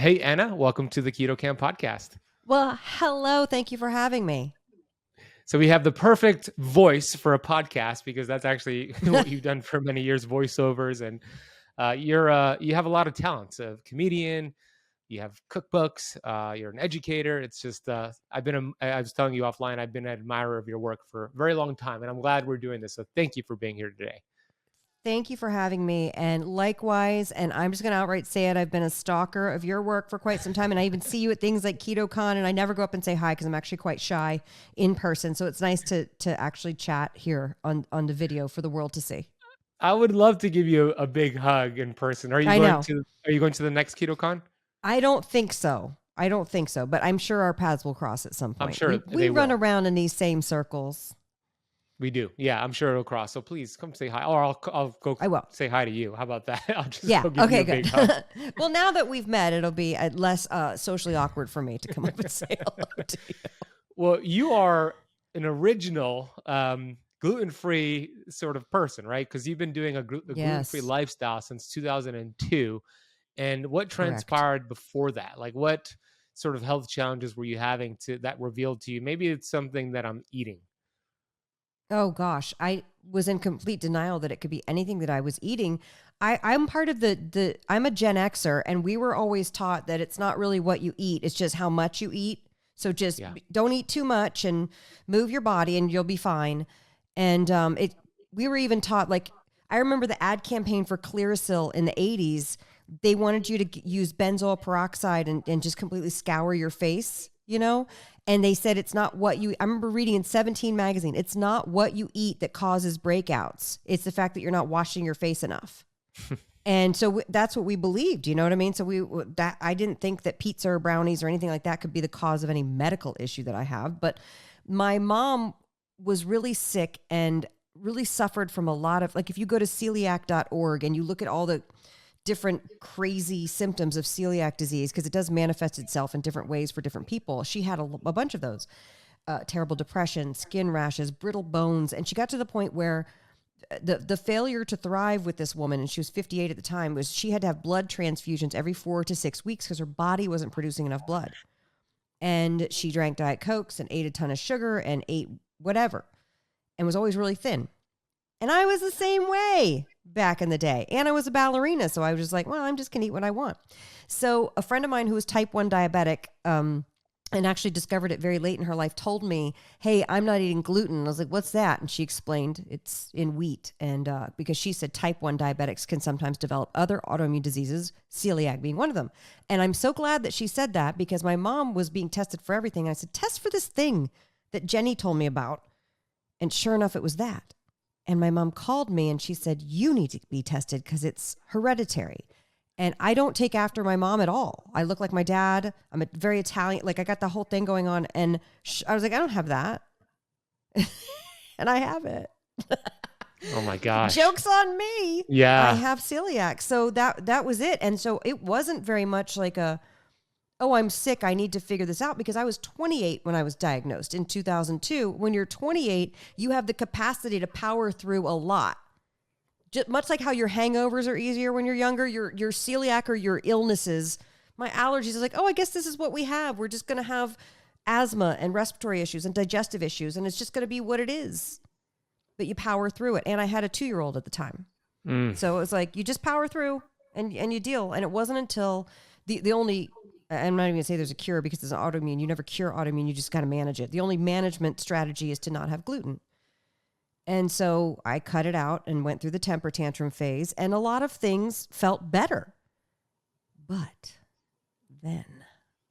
Hey, Anna, welcome to the Keto Camp podcast. Well, hello. Thank you for having me. So we have the perfect voice for a podcast because that's actually what you've done for many years, voiceovers, and you have a lot of talents. A comedian, you have cookbooks, you're an educator. It's just I was telling you offline, I've been an admirer of your work for a very long time, and I'm glad we're doing this. So thank you for being here today. Thank you for having me. And likewise, and I'm just going to outright say it, I've been a stalker of your work for quite some time. And I even see you at things like KetoCon, and I never go up and say hi because I'm actually quite shy in person. So it's nice to actually chat here on the video for the world to see. I would love to give you a big hug in person. Are you going to the next KetoCon? I don't think so. But I'm sure our paths will cross at some point. I'm sure we run around in these same circles. We do. Yeah, I'm sure it'll cross. So please come say hi. Or I'll go say hi to you. How about that? I'll just go give you a big hug. Well, now that we've met, it'll be less socially awkward for me to come up and say hello to you. Well, you are an original gluten-free sort of person, right? Because you've been doing a gluten-free lifestyle since 2002. And what transpired before that? Like what sort of health challenges were you having that revealed to you? Maybe it's something that I'm eating. Oh gosh, I was in complete denial that it could be anything that I was eating. I'm part of I'm a Gen Xer, and we were always taught that it's not really what you eat, it's just how much you eat. So just don't eat too much and move your body and you'll be fine. And we were even taught, like, I remember the ad campaign for Clearasil in the 80s. They wanted you to use benzoyl peroxide and just completely scour your face, you know? And they said it's not what I remember reading in 17 magazine, it's not what you eat that causes breakouts. It's the fact that you're not washing your face enough. And so that's what we believed, you know what I mean? So I didn't think that pizza or brownies or anything like that could be the cause of any medical issue that I have. But my mom was really sick and really suffered from a lot of, like, if you go to celiac.org and you look at all the different crazy symptoms of celiac disease, because it does manifest itself in different ways for different people. She had a bunch of those, terrible depression, skin rashes, brittle bones. And she got to the point where the failure to thrive with this woman, and she was 58 at the time, was she had to have blood transfusions every 4 to 6 weeks because her body wasn't producing enough blood. And she drank Diet Cokes and ate a ton of sugar and ate whatever and was always really thin. And I was the same way back in the day. And I was a ballerina. So I was just like, well, I'm just going to eat what I want. So a friend of mine who was type 1 diabetic and actually discovered it very late in her life told me, hey, I'm not eating gluten. And I was like, what's that? And she explained it's in wheat. And because she said type 1 diabetics can sometimes develop other autoimmune diseases, celiac being one of them. And I'm so glad that she said that because my mom was being tested for everything. I said, test for this thing that Jenny told me about. And sure enough, it was that. And my mom called me and she said, you need to be tested because it's hereditary. And I don't take after my mom at all. I look like my dad. I'm a very Italian. Like I got the whole thing going on. And I was like, I don't have that. And I have it. Oh my gosh. Joke's on me. Yeah. I have celiac. So that was it. And so it wasn't very much like oh, I'm sick, I need to figure this out, because I was 28 when I was diagnosed in 2002. When you're 28, you have the capacity to power through a lot. Just much like how your hangovers are easier when you're younger, your celiac or your illnesses, my allergies is like, oh, I guess this is what we have. We're just going to have asthma and respiratory issues and digestive issues, and it's just going to be what it is. But you power through it. And I had a 2-year-old at the time. So it was like, you just power through and you deal. And it wasn't until the only... I'm not even gonna say there's a cure because it's an autoimmune. You never cure autoimmune. You just got to manage it. The only management strategy is to not have gluten. And so I cut it out and went through the temper tantrum phase, and a lot of things felt better. But then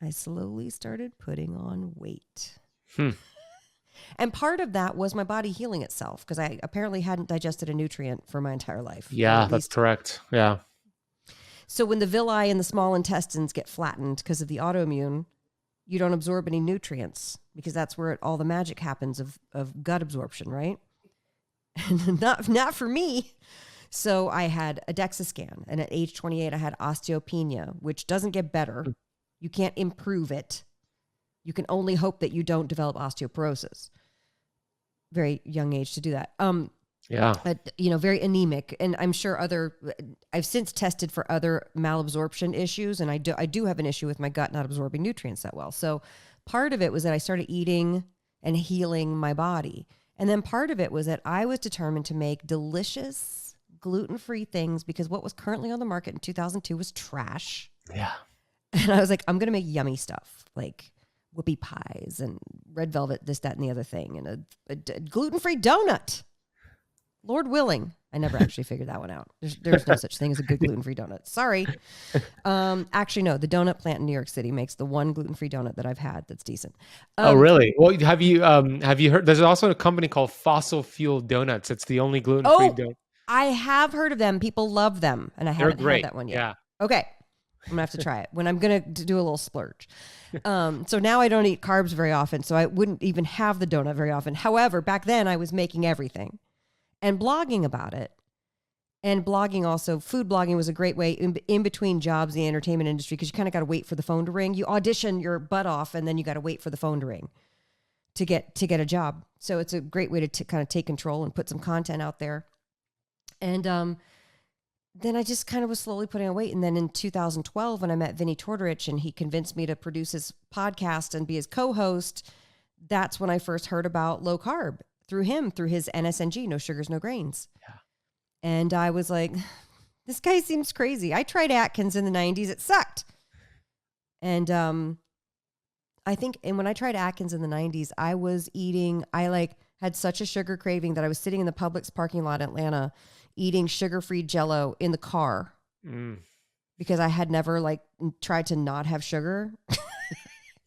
I slowly started putting on weight. And part of that was my body healing itself because I apparently hadn't digested a nutrient for my entire life. Yeah, that's correct. Yeah. So when the villi and the small intestines get flattened because of the autoimmune, you don't absorb any nutrients because that's where all the magic happens of gut absorption, right? And not for me. So I had a DEXA scan, and at age 28, I had osteopenia, which doesn't get better. You can't improve it. You can only hope that you don't develop osteoporosis. Very young age to do that. Yeah. Very anemic. And I'm sure I've since tested for other malabsorption issues. And I do have an issue with my gut not absorbing nutrients that well. So part of it was that I started eating and healing my body. And then part of it was that I was determined to make delicious gluten-free things because what was currently on the market in 2002 was trash. Yeah. And I was like, I'm going to make yummy stuff like whoopie pies and red velvet, this, that, and the other thing, and a gluten-free donut. Lord willing. I never actually figured that one out. There's no such thing as a good gluten-free donut. Sorry. Actually, no. The donut plant in New York City makes the one gluten-free donut that I've had that's decent. Oh, really? Well, have you heard? There's also a company called Fossil Fuel Donuts. It's the only gluten-free donut. I have heard of them. People love them, and I haven't had that one yet. Yeah. Okay. I'm gonna have to try it when I'm gonna do a little splurge. So now I don't eat carbs very often, so I wouldn't even have the donut very often. However, back then I was making everything and blogging about it. And blogging also, food blogging was a great way in between jobs in the entertainment industry because you kind of got to wait for the phone to ring. You audition your butt off and then you got to wait for the phone to ring to get a job. So it's a great way to kind of take control and put some content out there. And then I just kind of was slowly putting on weight. And then in 2012, when I met Vinny Tortorich and he convinced me to produce his podcast and be his co-host, that's when I first heard about low carb through his NSNG, no sugars, no grains. Yeah. And I was like, this guy seems crazy. I tried Atkins in the 90s. It sucked. And I think, and when I tried Atkins in the 90s, I had such a sugar craving that I was sitting in the Publix parking lot in Atlanta eating sugar-free Jell-O in the car because I had never tried to not have sugar.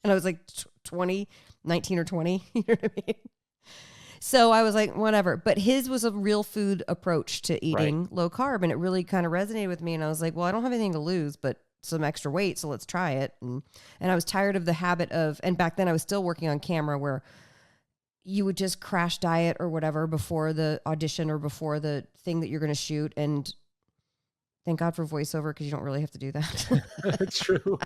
And I was like 19 or 20, you know what I mean? So I was like, whatever. But his was a real food approach to eating low carb. And it really kind of resonated with me. And I was like, well, I don't have anything to lose, but some extra weight. So let's try it. And I was tired of the habit and back then I was still working on camera where you would just crash diet or whatever before the audition or before the thing that you're going to shoot. And thank God for voiceover because you don't really have to do that. True.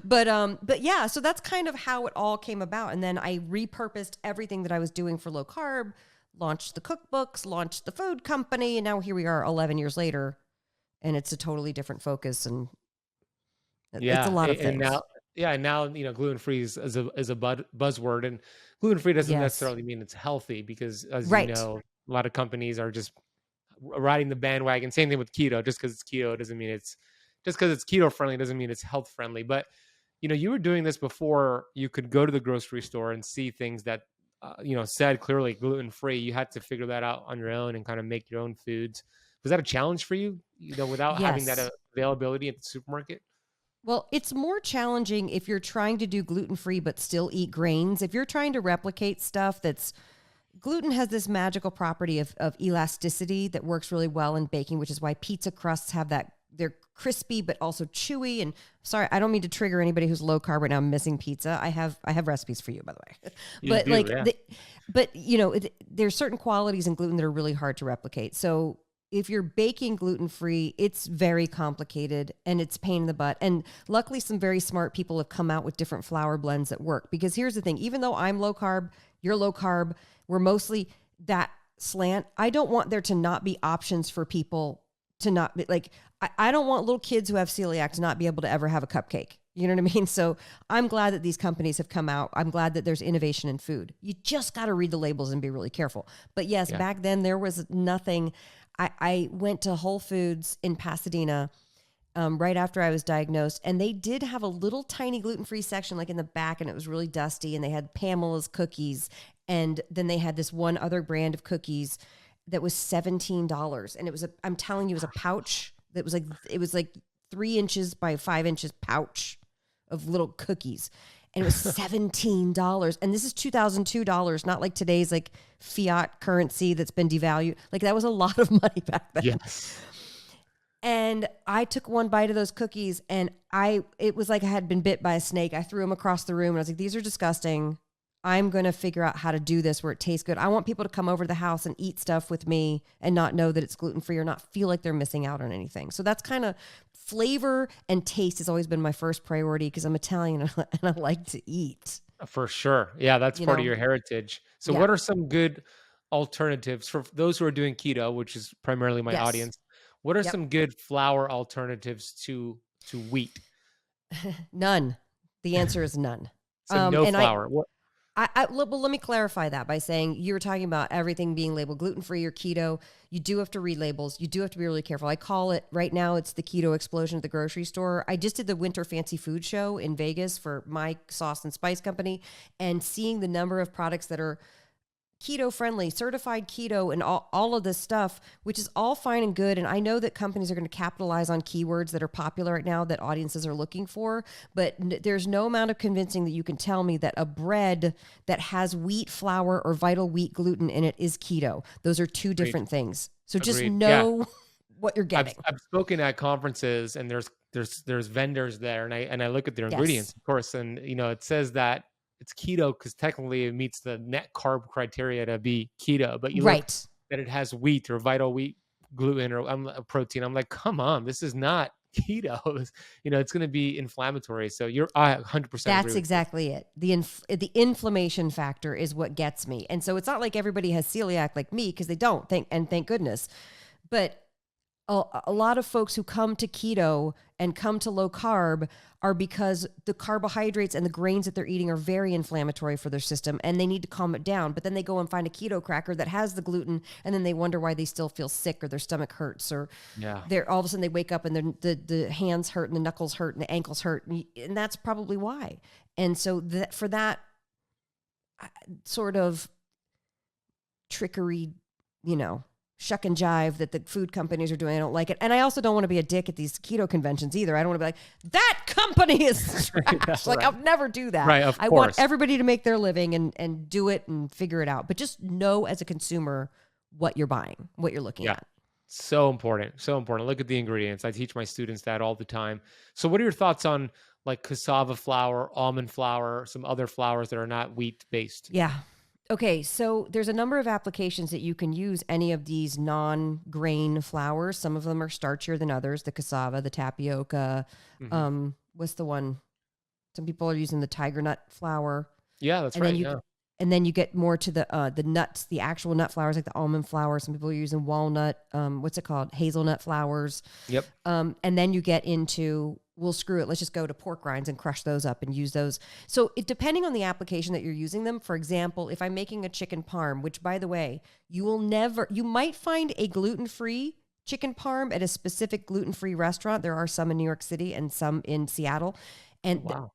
But yeah, so that's kind of how it all came about. And then I repurposed everything that I was doing for low carb, launched the cookbooks, launched the food company, and now here we are 11 years later, and it's a totally different focus. And it's a lot of things. And now gluten-free is a buzzword, and gluten-free doesn't necessarily mean it's healthy because, as you know, a lot of companies are just riding the bandwagon. Same thing with keto. Just because it's keto doesn't mean it's keto friendly doesn't mean it's health friendly. But you were doing this before you could go to the grocery store and see things that said clearly gluten-free. You had to figure that out on your own and kind of make your own foods. Was that a challenge for you? Without having that availability at the supermarket? Well, it's more challenging if you're trying to do gluten-free but still eat grains. If you're trying to replicate stuff gluten has this magical property of elasticity that works really well in baking, which is why pizza crusts have that. They're crispy but also chewy. And sorry, I don't mean to trigger anybody who's low carb right now missing pizza. I have recipes for you, by the way. There's certain qualities in gluten that are really hard to replicate. So if you're baking gluten-free, it's very complicated and it's pain in the butt. And luckily some very smart people have come out with different flour blends that work. Because here's the thing, even though I'm low carb, you're low carb, we're mostly that slant. I don't want there to not be options for people to not be I don't want little kids who have celiac to not be able to ever have a cupcake. You know what I mean? So I'm glad that these companies have come out. I'm glad that there's innovation in food. You just got to read the labels and be really careful. But yes, back then there was nothing. I went to Whole Foods in Pasadena right after I was diagnosed, and they did have a little tiny gluten-free section in the back, and it was really dusty, and they had Pamela's cookies, and then they had this one other brand of cookies that was $17, and it was I'm telling you, it was a pouch that was it was 3 inches by 5 inches pouch of little cookies. And it was $17. And this is $2002, not like today's fiat currency that's been devalued. That was a lot of money back then. Yes. And I took one bite of those cookies and it was like I had been bit by a snake. I threw them across the room and I was like, these are disgusting. I'm going to figure out how to do this where it tastes good. I want people to come over to the house and eat stuff with me and not know that it's gluten-free or not feel like they're missing out on anything. So that's kind of flavor and taste has always been my first priority because I'm Italian and I like to eat. For sure. Yeah, that's part of your heritage. So what are some good alternatives for those who are doing keto, which is primarily my Yes. audience? What are Yep. some good flour alternatives to wheat? None. The answer is none. So no And flour. What? well, let me clarify that by saying you were talking about everything being labeled gluten-free or keto. You do have to read labels. You do have to be really careful. I call it right now, it's the keto explosion at the grocery store. I just did the Winter Fancy Food Show in Vegas for my sauce and spice company, and seeing the number of products that are keto friendly, certified keto, and all of this stuff, which is all fine and good. And I know that companies are going to capitalize on keywords that are popular right now that audiences are looking for, but there's no amount of convincing that you can tell me that a bread that has wheat flour or vital wheat gluten in it is keto. Those are two Agreed. different things. So just Agreed. Yeah. know what you're I've getting. I've spoken at conferences and there's vendors there and I look at their ingredients, Yes. of course, and it says that it's keto because technically it meets the net carb criteria to be keto, but you look Right. that it has wheat or vital wheat gluten or protein. I'm like, come on, this is not keto. It's going to be inflammatory. So I 100% agree That's with you. exactly it. The inflammation factor is what gets me. And so it's not like everybody has celiac like me, because they don't, thank goodness. But a lot of folks who come to keto and come to low carb are because the carbohydrates and the grains that they're eating are very inflammatory for their system, and they need to calm it down. But then they go and find a keto cracker that has the gluten, and then they wonder why they still feel sick or their stomach hurts, or Yeah. they're all of a sudden they wake up and the hands hurt and the knuckles hurt and the ankles hurt, and that's probably why. And so for that sort of trickery, shuck and jive that the food companies are doing, I don't like it. And I also don't want to be a dick at these keto conventions either. I don't want to be like, that company is trash. Like, Right. I'll never do that. Right, of I want course. everybody to make their living and do it and figure it out. But just know as a consumer what you're buying, what you're looking Yeah. at. So important. So important. Look at the ingredients. I teach my students that all the time. So what are your thoughts on like cassava flour, almond flour, some other flours that are not wheat based? Yeah. Okay, so there's a number of applications that you can use any of these non-grain flours. Some of them are starchier than others, the cassava, the tapioca. Hmm. What's the one? Some people are using the tiger nut flour. Yeah, that's And right. then you Yeah. and then you get more to the nuts, the actual nut flours, like the almond flour. Some people are using walnut, what's it called? Hazelnut flours. Yep. And then you get into, well, screw it. Let's just go to pork rinds and crush those up and use those. So depending on the application that you're using them, for example, if I'm making a chicken parm, which by the way, you might find a gluten-free chicken parm at a specific gluten-free restaurant. There are some in New York City and some in Seattle. And Wow.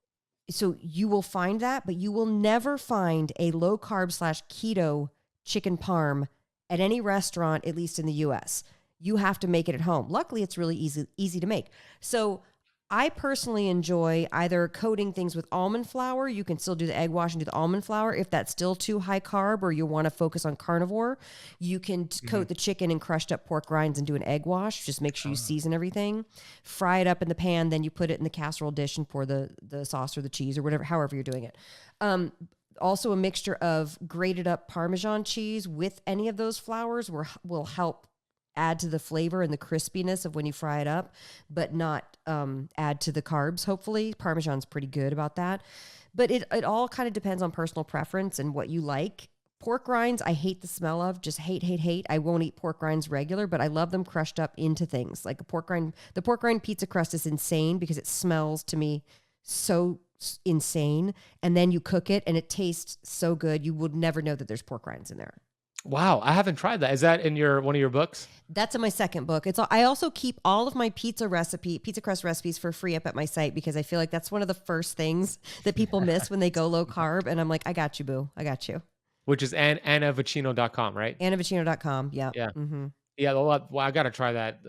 so you will find that, but you will never find a low carb / keto chicken parm at any restaurant, at least in the US. You have to make it at home. Luckily, it's really easy to make. So I personally enjoy either coating things with almond flour. You can still do the egg wash and do the almond flour. If that's still too high carb or you want to focus on carnivore, you can coat the chicken in crushed up pork rinds and do an egg wash. Just make sure you season everything. Fry it up in the pan, then you put it in the casserole dish and pour the sauce or the cheese or whatever, however you're doing it. Also, a mixture of grated up Parmesan cheese with any of those flours will help add to the flavor and the crispiness of when you fry it up, but not add to the carbs, hopefully. Parmesan's pretty good about that. But it all kind of depends on personal preference and what you like. Pork rinds, I hate the smell of, just hate. I won't eat pork rinds regular, but I love them crushed up into things. Like the pork rind pizza crust is insane because it smells to me so insane. And then you cook it and it tastes so good. You would never know that there's pork rinds in there. Wow. I haven't tried that. Is that in one of your books? That's in my second book. I also keep all of my pizza crust recipes for free up at my site because I feel like that's one of the first things that people miss when they go low carb. And I'm like, I got you, boo. I got you. Which is AnnaVocino.com, right? AnnaVocino.com. Yeah. Yeah. Mm-hmm. Yeah. Well, I got to try that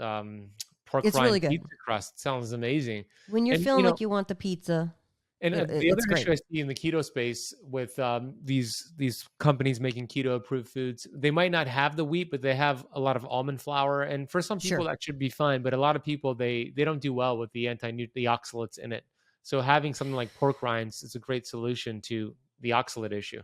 pork It's rind really good. pizza crust. Sounds amazing. When you're And, feeling like you want the pizza, And the other it's issue great. I see in the keto space with these companies making keto approved foods, they might not have the wheat, but they have a lot of almond flour. And for some people Sure. that should be fine, but a lot of people they don't do well with the the oxalates in it. So having something like pork rinds is a great solution to the oxalate issue.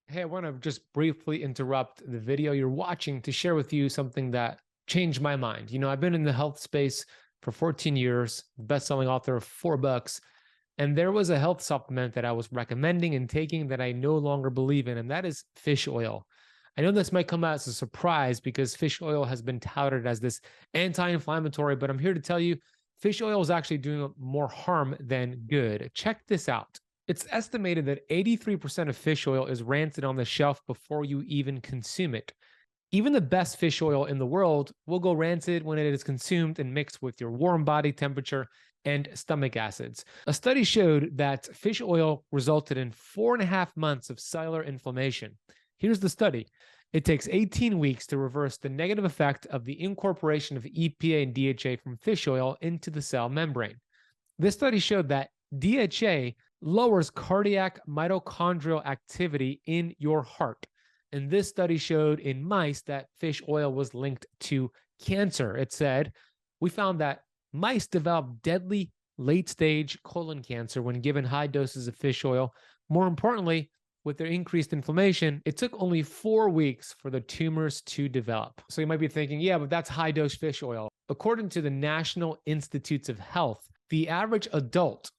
Hey, I want to just briefly interrupt the video you're watching to share with you something that changed my mind. I've been in the health space for 14 years, best-selling author of 4 books. And there was a health supplement that I was recommending and taking that I no longer believe in, and that is fish oil. I know this might come out as a surprise because fish oil has been touted as this anti-inflammatory, but I'm here to tell you fish oil is actually doing more harm than good. Check this out. It's estimated that 83% of fish oil is rancid on the shelf before you even consume it. Even the best fish oil in the world will go rancid when it is consumed and mixed with your warm body temperature and stomach acids. A study showed that fish oil resulted in 4.5 months of cellular inflammation. Here's the study. It takes 18 weeks to reverse the negative effect of the incorporation of EPA and DHA from fish oil into the cell membrane. This study showed that DHA lowers cardiac mitochondrial activity in your heart. And this study showed in mice that fish oil was linked to cancer. It said, we found that mice developed deadly late-stage colon cancer when given high doses of fish oil. More importantly, with their increased inflammation, it took only 4 weeks for the tumors to develop. So you might be thinking, yeah, but that's high-dose fish oil. According to the National Institutes of Health, the average adult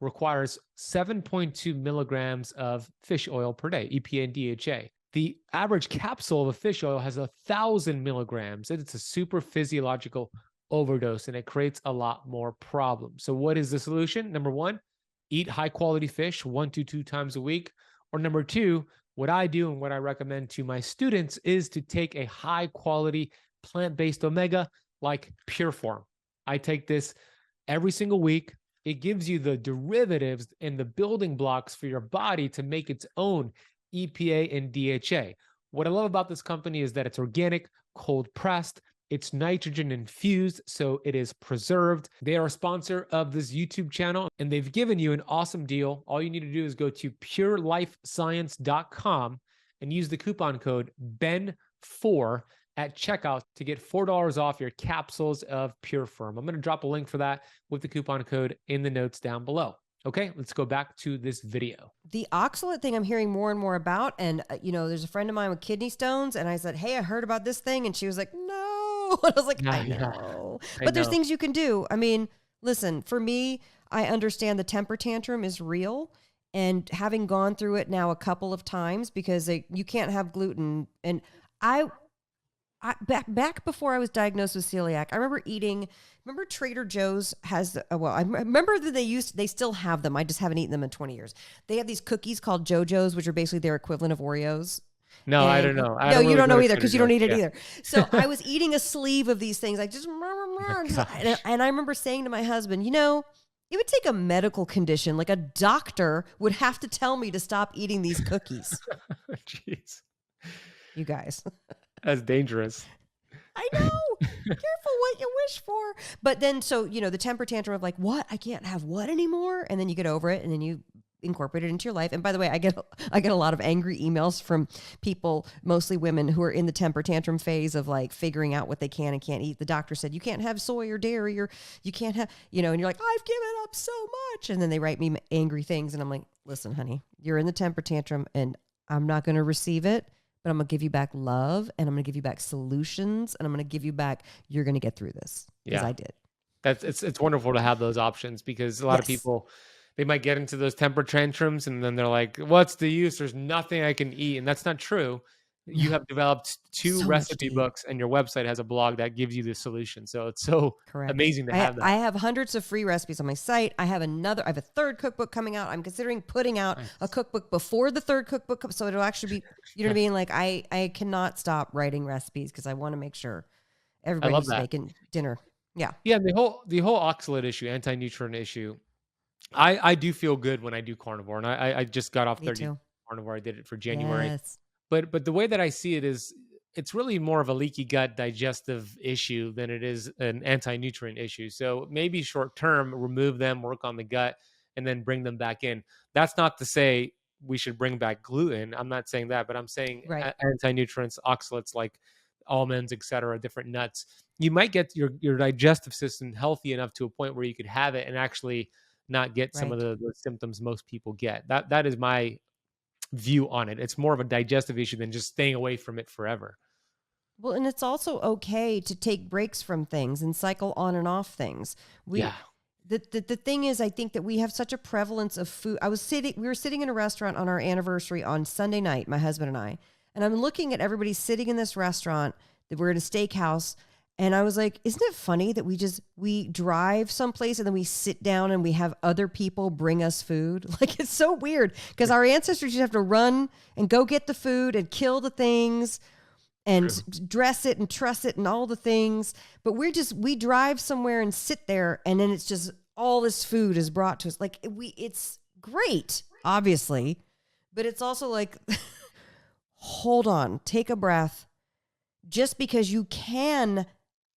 requires 7.2 milligrams of fish oil per day, EPA and DHA. The average capsule of a fish oil has 1,000 milligrams. It's a super physiological overdose, and it creates a lot more problems. So what is the solution? Number one, eat high quality fish 1 to 2 times a week. Or number two, what I do and what I recommend to my students is to take a high quality plant-based omega like Pureform. I take this every single week. It gives you the derivatives and the building blocks for your body to make its own EPA and DHA. What I love about this company is that it's organic, cold pressed, it's nitrogen infused, so it is preserved. They are a sponsor of this YouTube channel, and they've given you an awesome deal. All you need to do is go to purelifescience.com and use the coupon code BEN4 at checkout to get $4 off your capsules of Pureform. I'm going to drop a link for that with the coupon code in the notes down below. Okay, let's go back to this video. The oxalate thing I'm hearing more and more about. And, there's a friend of mine with kidney stones. And I said, hey, I heard about this thing. And she was like, no. And I was like, I know. But there's things you can do. I mean, listen, for me, I understand the temper tantrum is real. And having gone through it now a couple of times, because you can't have gluten. And back before I was diagnosed with celiac, I remember remember Trader Joe's has, I remember that they still have them. I just haven't eaten them in 20 years. They have these cookies called JoJo's, which are basically their equivalent of Oreos. No, I don't know. No, you don't know either because you don't eat it either. So I was eating a sleeve of these things. And I remember saying to my husband, it would take a medical condition, like a doctor would have to tell me to stop eating these cookies. Jeez. You guys. That's dangerous. I know. Careful what you wish for. But then, so, the temper tantrum of like, what? I can't have what anymore? And then you get over it and then you incorporate it into your life. And by the way, I get a lot of angry emails from people, mostly women, who are in the temper tantrum phase of like figuring out what they can and can't eat. The doctor said, you can't have soy or dairy, or you can't have, and you're like, I've given up so much. And then they write me angry things. And I'm like, listen, honey, you're in the temper tantrum and I'm not going to receive it. But I'm going to give you back love, and I'm going to give you back solutions, and I'm going to give you back, you're going to get through this. Because I did. It's wonderful to have those options, because a lot of people, they might get into those temper tantrums and then they're like, what's the use? There's nothing I can eat. And that's not true. You have developed 2 recipe books, and your website has a blog that gives you the solution. So it's so amazing to have that. I have hundreds of free recipes on my site. I have a 3rd cookbook coming out. I'm considering putting out a cookbook before the 3rd cookbook. So it'll actually be, you know what I mean? Like I cannot stop writing recipes because I want to make sure everybody's making dinner. Yeah. Yeah. The whole oxalate issue, anti-nutrient issue. I do feel good when I do carnivore, and I just got off 30 carnivore. I did it for January. Yes. But the way that I see it is, it's really more of a leaky gut digestive issue than it is an anti-nutrient issue. So maybe short term, remove them, work on the gut, and then bring them back in. That's not to say we should bring back gluten. I'm not saying that, but I'm saying anti-nutrients, oxalates like almonds, etc., different nuts. You might get your digestive system healthy enough to a point where you could have it and actually not get some of the symptoms most people get. That is my view on it. It's more of a digestive issue than just staying away from it forever. Well, and it's also okay to take breaks from things and cycle on and off things. The thing is, I think that we have such a prevalence of food. We were sitting in a restaurant on our anniversary on Sunday night, my husband and And I'm looking at everybody sitting in this restaurant that we're at a steakhouse. And I was like, isn't it funny that we drive someplace and then we sit down and we have other people bring us food? Like, it's so weird because our ancestors used to have to run and go get the food and kill the things and dress it and truss it and all the things. But we drive somewhere and sit there, and then it's just all this food is brought to us. Like, it's great, obviously, but it's also like, hold on, take a breath. Just because you can,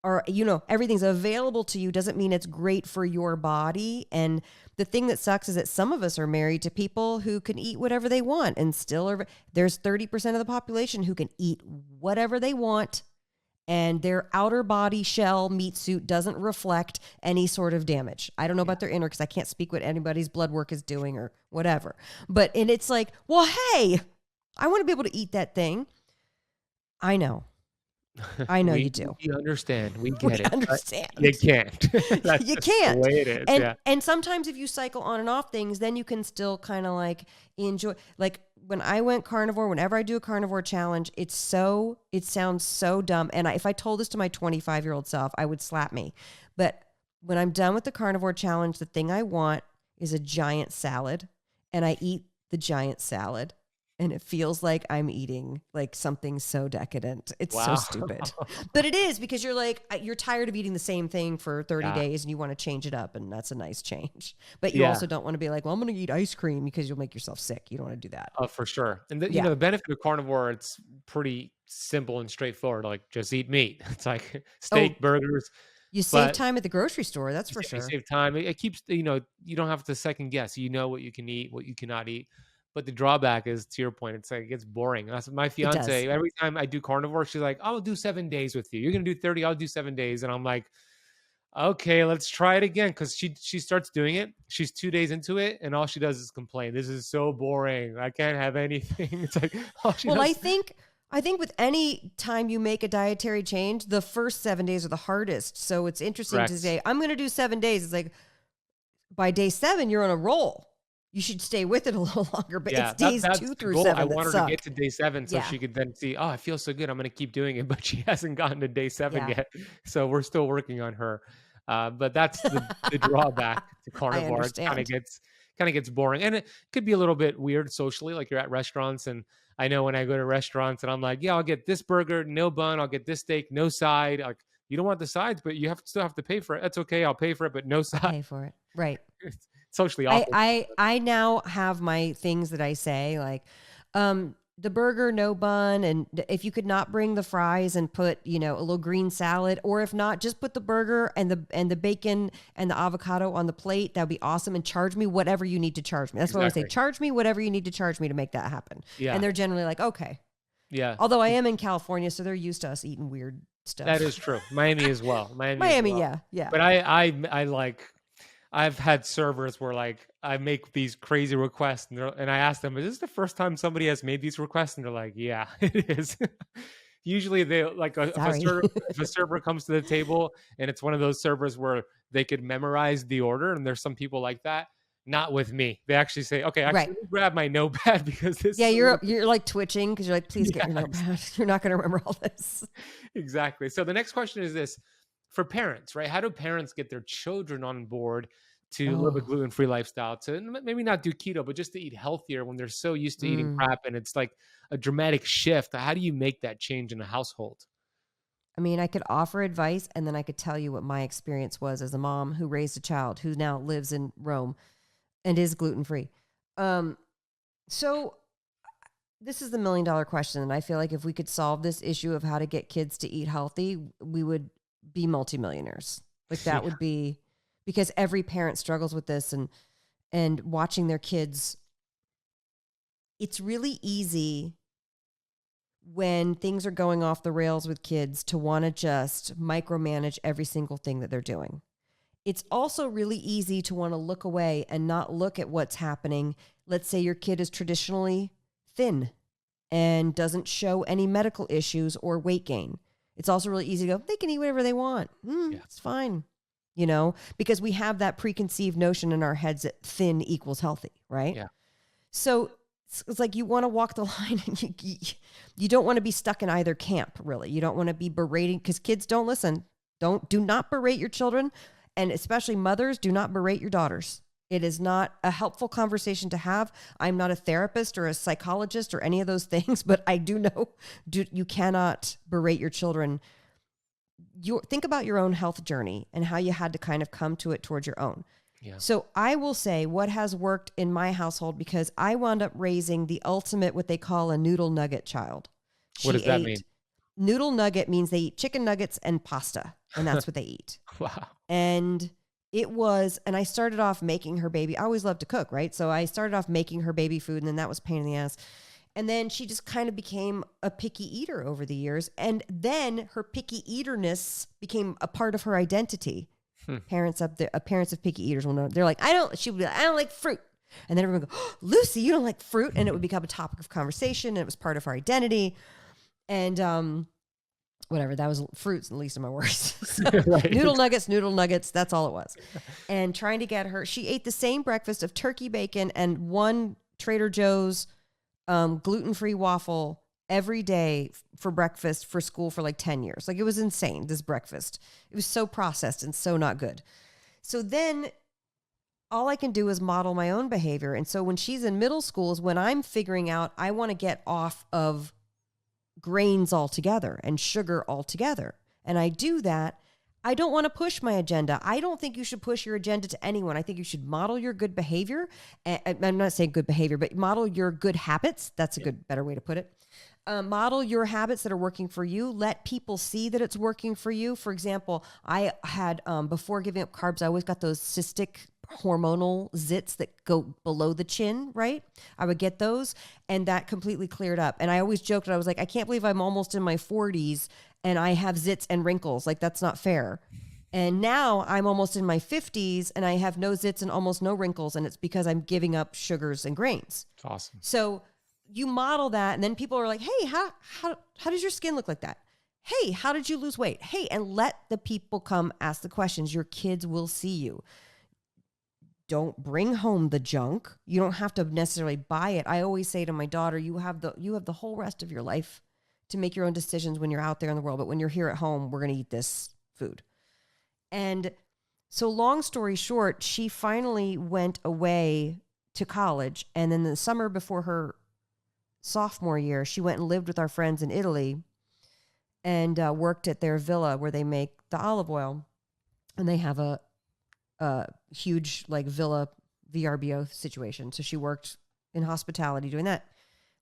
or, everything's available to you doesn't mean it's great for your body. And the thing that sucks is that some of us are married to people who can eat whatever they want, and there's 30% of the population who can eat whatever they want, and their outer body shell meat suit doesn't reflect any sort of damage. I don't know about their inner, because I can't speak what anybody's blood work is doing or whatever. And it's like, well, hey, I want to be able to eat that thing. I know you do. We understand. We get it. Understand. You can't. You can't. The way it is. And sometimes if you cycle on and off things, then you can still kind of like enjoy. Like when I went carnivore, whenever I do a carnivore challenge, it sounds so dumb. And if I told this to my 25-year-old self, I would slap me. But when I'm done with the carnivore challenge, the thing I want is a giant salad, and I eat the giant salad. And it feels like I'm eating like something so decadent. It's so stupid. But it is, because you're tired of eating the same thing for 30 days and you want to change it up. And that's a nice change. But you also don't want to be like, well, I'm going to eat ice cream, because you'll make yourself sick. You don't want to do that. Oh, for sure. And the benefit of carnivore, it's pretty simple and straightforward. Like, just eat meat. It's like steak, burgers. You save time at the grocery store. That's for sure. You save time. It keeps, you don't have to second guess. You know what you can eat, what you cannot eat. But the drawback is, to your point, it's like, it gets boring. That's my fiance. Every time I do carnivore, she's like, I'll do 7 days with you. You're going to do 30. I'll do 7 days. And I'm like, okay, let's try it again. Cause she starts doing it. She's 2 days into it, and all she does is complain. This is so boring. I can't have anything. It's like, I think with any time you make a dietary change, the first 7 days are the hardest. So it's interesting to say, I'm going to do 7 days. It's like, by day 7, you're on a roll. You should stay with it a little longer, but it's days 2 through 7. I want her to get to day 7 so she could then see, I feel so good, I'm going to keep doing it. But she hasn't gotten to day 7 yet. So we're still working on her. But that's the drawback to carnivore. It kind of gets boring. And it could be a little bit weird socially, like you're at restaurants. And I know when I go to restaurants and I'm like, I'll get this burger, no bun. I'll get this steak, no side. Like, you don't want the sides, but you still have to pay for it. That's okay. I'll pay for it, but no side. Pay for it. Right. Socially awkward. I now have my things that I say, like the burger, no bun, and if you could not bring the fries and put a little green salad, or if not, just put the burger and the bacon and the avocado on the plate, that would be awesome, and charge me whatever you need to charge me. That's what I say. Charge me whatever you need to charge me to make that happen. Yeah. And they're generally like, okay. Yeah. Although I am in California, so they're used to us eating weird stuff. That is true. Miami as well. Miami, yeah. But I like. I've had servers where like I make these crazy requests and I ask them, is this the first time somebody has made these requests? And they're like, yeah, it is. Usually they like if a server comes to the table and it's one of those servers where they could memorize the order, and there's some people like that. Not with me. They actually say, okay, let me grab my notepad, because this. Yeah, you're like twitching because you're like, please get your notepad. You're not going to remember all this. Exactly. So the next question is this. For parents, right? How do parents get their children on board to live a gluten-free lifestyle, to maybe not do keto, but just to eat healthier when they're so used to eating crap, and it's like a dramatic shift? How do you make that change in a household? I mean, I could offer advice, and then I could tell you what my experience was as a mom who raised a child who now lives in Rome and is gluten-free. So this is the $1 million question. And I feel like if we could solve this issue of how to get kids to eat healthy, we would be multimillionaires. Like that would be, because every parent struggles with this, and watching their kids. It's really easy when things are going off the rails with kids to want to just micromanage every single thing that they're doing. It's also really easy to want to look away and not look at what's happening. Let's say your kid is traditionally thin and doesn't show any medical issues or weight gain. It's also really easy to go, they can eat whatever they want. It's fine. Because we have that preconceived notion in our heads that thin equals healthy, right? Yeah. So it's like you want to walk the line, and you don't want to be stuck in either camp, really. You don't want to be berating, because kids don't listen. Do not berate your children, and especially mothers, do not berate your daughters. It is not a helpful conversation to have. I'm not a therapist or a psychologist or any of those things, but I do know you cannot berate your children. Think about your own health journey and how you had to kind of come to it towards your own. Yeah. So I will say what has worked in my household, because I wound up raising the ultimate, what they call a noodle nugget child. What does that mean? Noodle nugget means they eat chicken nuggets and pasta, and that's what they eat. Wow. And I started off making her baby. I always loved to cook, right? So I started off making her baby food, and then that was a pain in the ass. And then she just kind of became a picky eater over the years. And then her picky eaterness became a part of her identity. Parents of picky eaters will know. They're like, she would be like, I don't like fruit. And then everyone would go, oh, Lucy, you don't like fruit? And it would become a topic of conversation. And it was part of her identity. And whatever, that was fruits, the least of my worries. So, right. Noodle nuggets, that's all it was. And trying to get her, she ate the same breakfast of turkey bacon and one Trader Joe's gluten-free waffle every day for breakfast for school for like 10 years. Like, it was insane, this breakfast. It was so processed and so not good. So then all I can do is model my own behavior. And so when she's in middle school is when I'm figuring out I want to get off of grains altogether and sugar altogether. And I do that. I don't want to push my agenda. I don't think you should push your agenda to anyone. I think you should model your good behavior. I'm not saying good behavior, but model your good habits. That's a better way to put it. Model your habits that are working for you. Let people see that it's working for you. For example, I had, before giving up carbs, I always got those cystic hormonal zits that go below the chin, right? I would get those, and that completely cleared up. And I always joked, I was like, I can't believe I'm almost in my 40s and I have zits and wrinkles. Like, that's not fair. And now I'm almost in my 50s and I have no zits and almost no wrinkles. And it's because I'm giving up sugars and grains. It's awesome. So you model that, and then people are like, hey, how does your skin look like that? Hey, how did you lose weight? Hey, and let the people come ask the questions. Your kids will see you. Don't bring home the junk. You don't have to necessarily buy it. I always say to my daughter, you have the whole rest of your life to make your own decisions when you're out there in the world. But when you're here at home, we're going to eat this food. And so long story short, she finally went away to college. And then the summer before her sophomore year, she went and lived with our friends in Italy and worked at their villa where they make the olive oil. And they have a huge like villa VRBO situation. So she worked in hospitality doing that,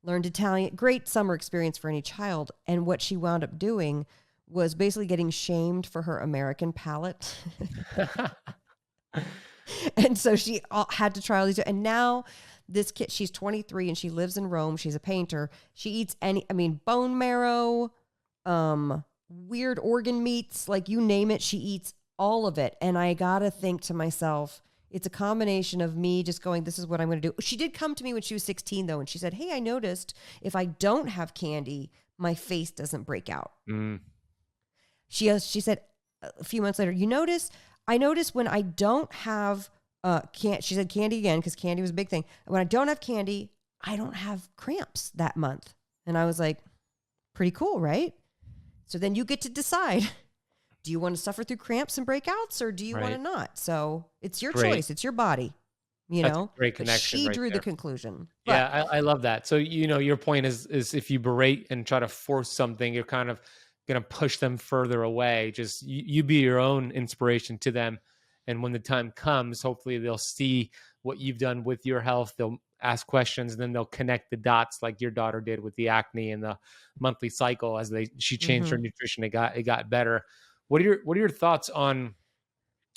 learned Italian, great summer experience for any child. And what she wound up doing was basically getting shamed for her American palate. And so she had to try all these. And now this kid, she's 23 and she lives in Rome. She's a painter. She eats bone marrow, weird organ meats, like you name it, she eats all of it. And I got to think to myself, it's a combination of me just going, this is what I'm going to do. She did come to me when she was 16 though. And she said, hey, I noticed if I don't have candy, my face doesn't break out. She said a few months later, I notice when I don't have, she said candy again, because candy was a big thing. When I don't have candy, I don't have cramps that month. And I was like, pretty cool, right? So then you get to decide. Do you want to suffer through cramps and breakouts, or do you want to not? So it's your choice. It's your body, That's a great connection. But she drew the conclusion. But, I love that. So, your point is if you berate and try to force something, you're kind of going to push them further away. Just you be your own inspiration to them. And when the time comes, hopefully they'll see what you've done with your health. They'll ask questions, and then they'll connect the dots like your daughter did with the acne and the monthly cycle. As she changed her nutrition, it got better. What are your thoughts on,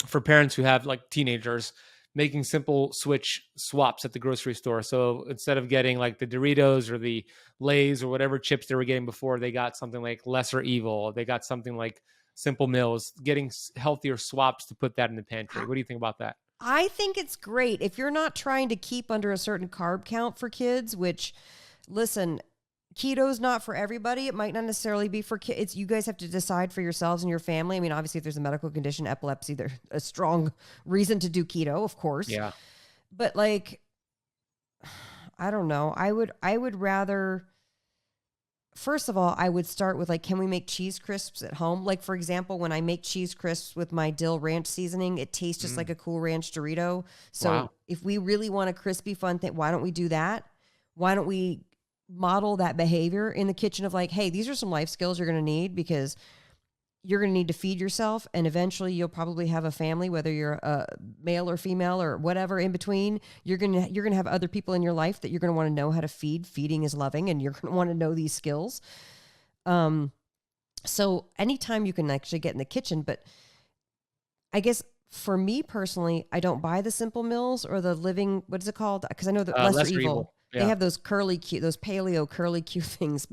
for parents who have like teenagers, making simple swaps at the grocery store? So instead of getting like the Doritos or the Lay's or whatever chips they were getting before, they got something like Lesser Evil. They got something like Simple Mills, getting healthier swaps to put that in the pantry. What do you think about that? I think it's great. If you're not trying to keep under a certain carb count for kids, which, listen, keto's not for everybody. It might not necessarily be for kids. You guys have to decide for yourselves and your family. I mean, obviously, if there's a medical condition, epilepsy, there's a strong reason to do keto, of course. Yeah. But like, I don't know. I would rather, first of all, I would start with like, can we make cheese crisps at home? Like, for example, when I make cheese crisps with my dill ranch seasoning, it tastes just like a Cool Ranch Dorito. So Wow. if we really want a crispy, fun thing, why don't we do that? Why don't we model that behavior in the kitchen of like, hey, these are some life skills you're going to need because you're going to need to feed yourself, and eventually you'll probably have a family, whether you're a male or female or whatever in between. You're going to have other people in your life that you're going to want to know how to feed. Feeding is loving, and you're going to want to know these skills. So anytime you can actually get in the kitchen, but I guess for me personally, I don't buy the Simple Mills or the Living, what is it called? Because I know that Lesser Evil. Yeah. They have those those paleo curly Q things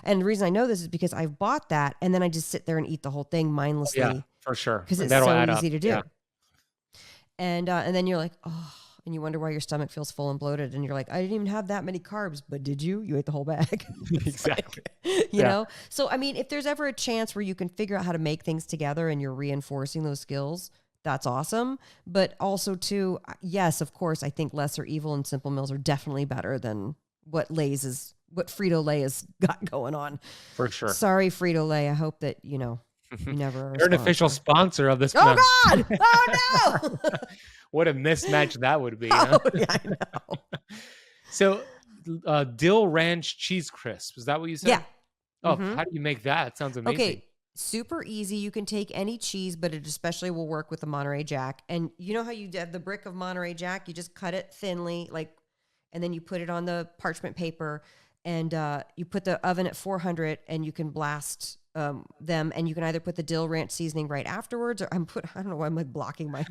and the reason I know this is because I've bought that and then I just sit there and eat the whole thing mindlessly. Yeah, for sure. Because it's That'll so easy to do. Yeah. And then you're like, oh, and you wonder why your stomach feels full and bloated. And you're like, I didn't even have that many carbs, but did you? You ate the whole bag. Exactly. You know? So, I mean, if there's ever a chance where you can figure out how to make things together and you're reinforcing those skills, that's awesome. But also too, yes, of course, I think Lesser Evil and Simple Mills are definitely better than what Frito-Lay has got going on. For sure. Sorry, Frito-Lay. I hope that, you never are. They're an official sponsor of this. Oh God! Oh no! What a mismatch that would be. Oh, Huh? yeah, I know. So, dill ranch cheese crisp. Is that what you said? Yeah. Oh, how do you make that? It sounds amazing. Okay. Super easy. You can take any cheese, but it especially will work with the Monterey Jack. And you know how you have the brick of Monterey Jack? You just cut it thinly, and then you put it on the parchment paper, and you put the oven at 400, and you can blast them, and you can either put the dill ranch seasoning right afterwards, or I don't know why I'm like blocking my,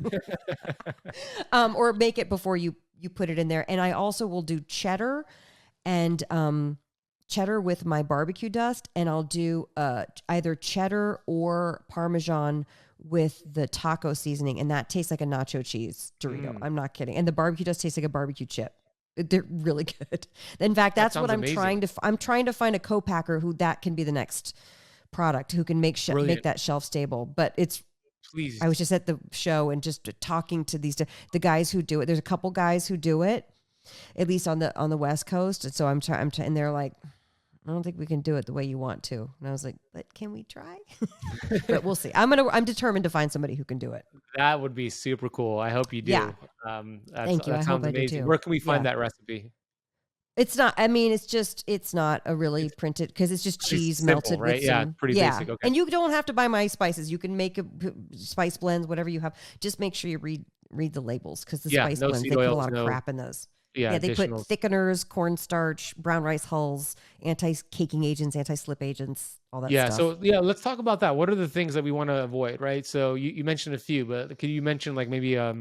or make it before you put it in there. And I also will do cheddar and cheddar with my barbecue dust, and I'll do either cheddar or Parmesan with the taco seasoning, and that tastes like a nacho cheese Dorito. I'm not kidding. And the barbecue dust tastes like a barbecue chip. They're really good. In fact, that's what I'm amazing. I'm trying to find a co-packer who that can be the next product, who can make that shelf stable. But please. I was just at the show and just talking to the guys who do it. There's a couple guys who do it, at least on the West Coast. And so I'm trying, and they're like, I don't think we can do it the way you want to. And I was like, but can we try? But we'll see. I'm determined to find somebody who can do it. That would be super cool. I hope you do. Yeah. Thank you. That sounds amazing. Where can we find that recipe? It's not, I mean, it's not a really printed, because it's just cheese simple, melted right? with some, pretty basic. Okay. And you don't have to buy my spices. You can make spice blends, whatever you have. Just make sure you read the labels, because the spice blends, they put a lot of crap in those. Yeah, they put thickeners, cornstarch, brown rice hulls, anti-caking agents, anti-slip agents, all that stuff. So let's talk about that. What are the things that we want to avoid, right? So you mentioned a few, but could you mention like maybe a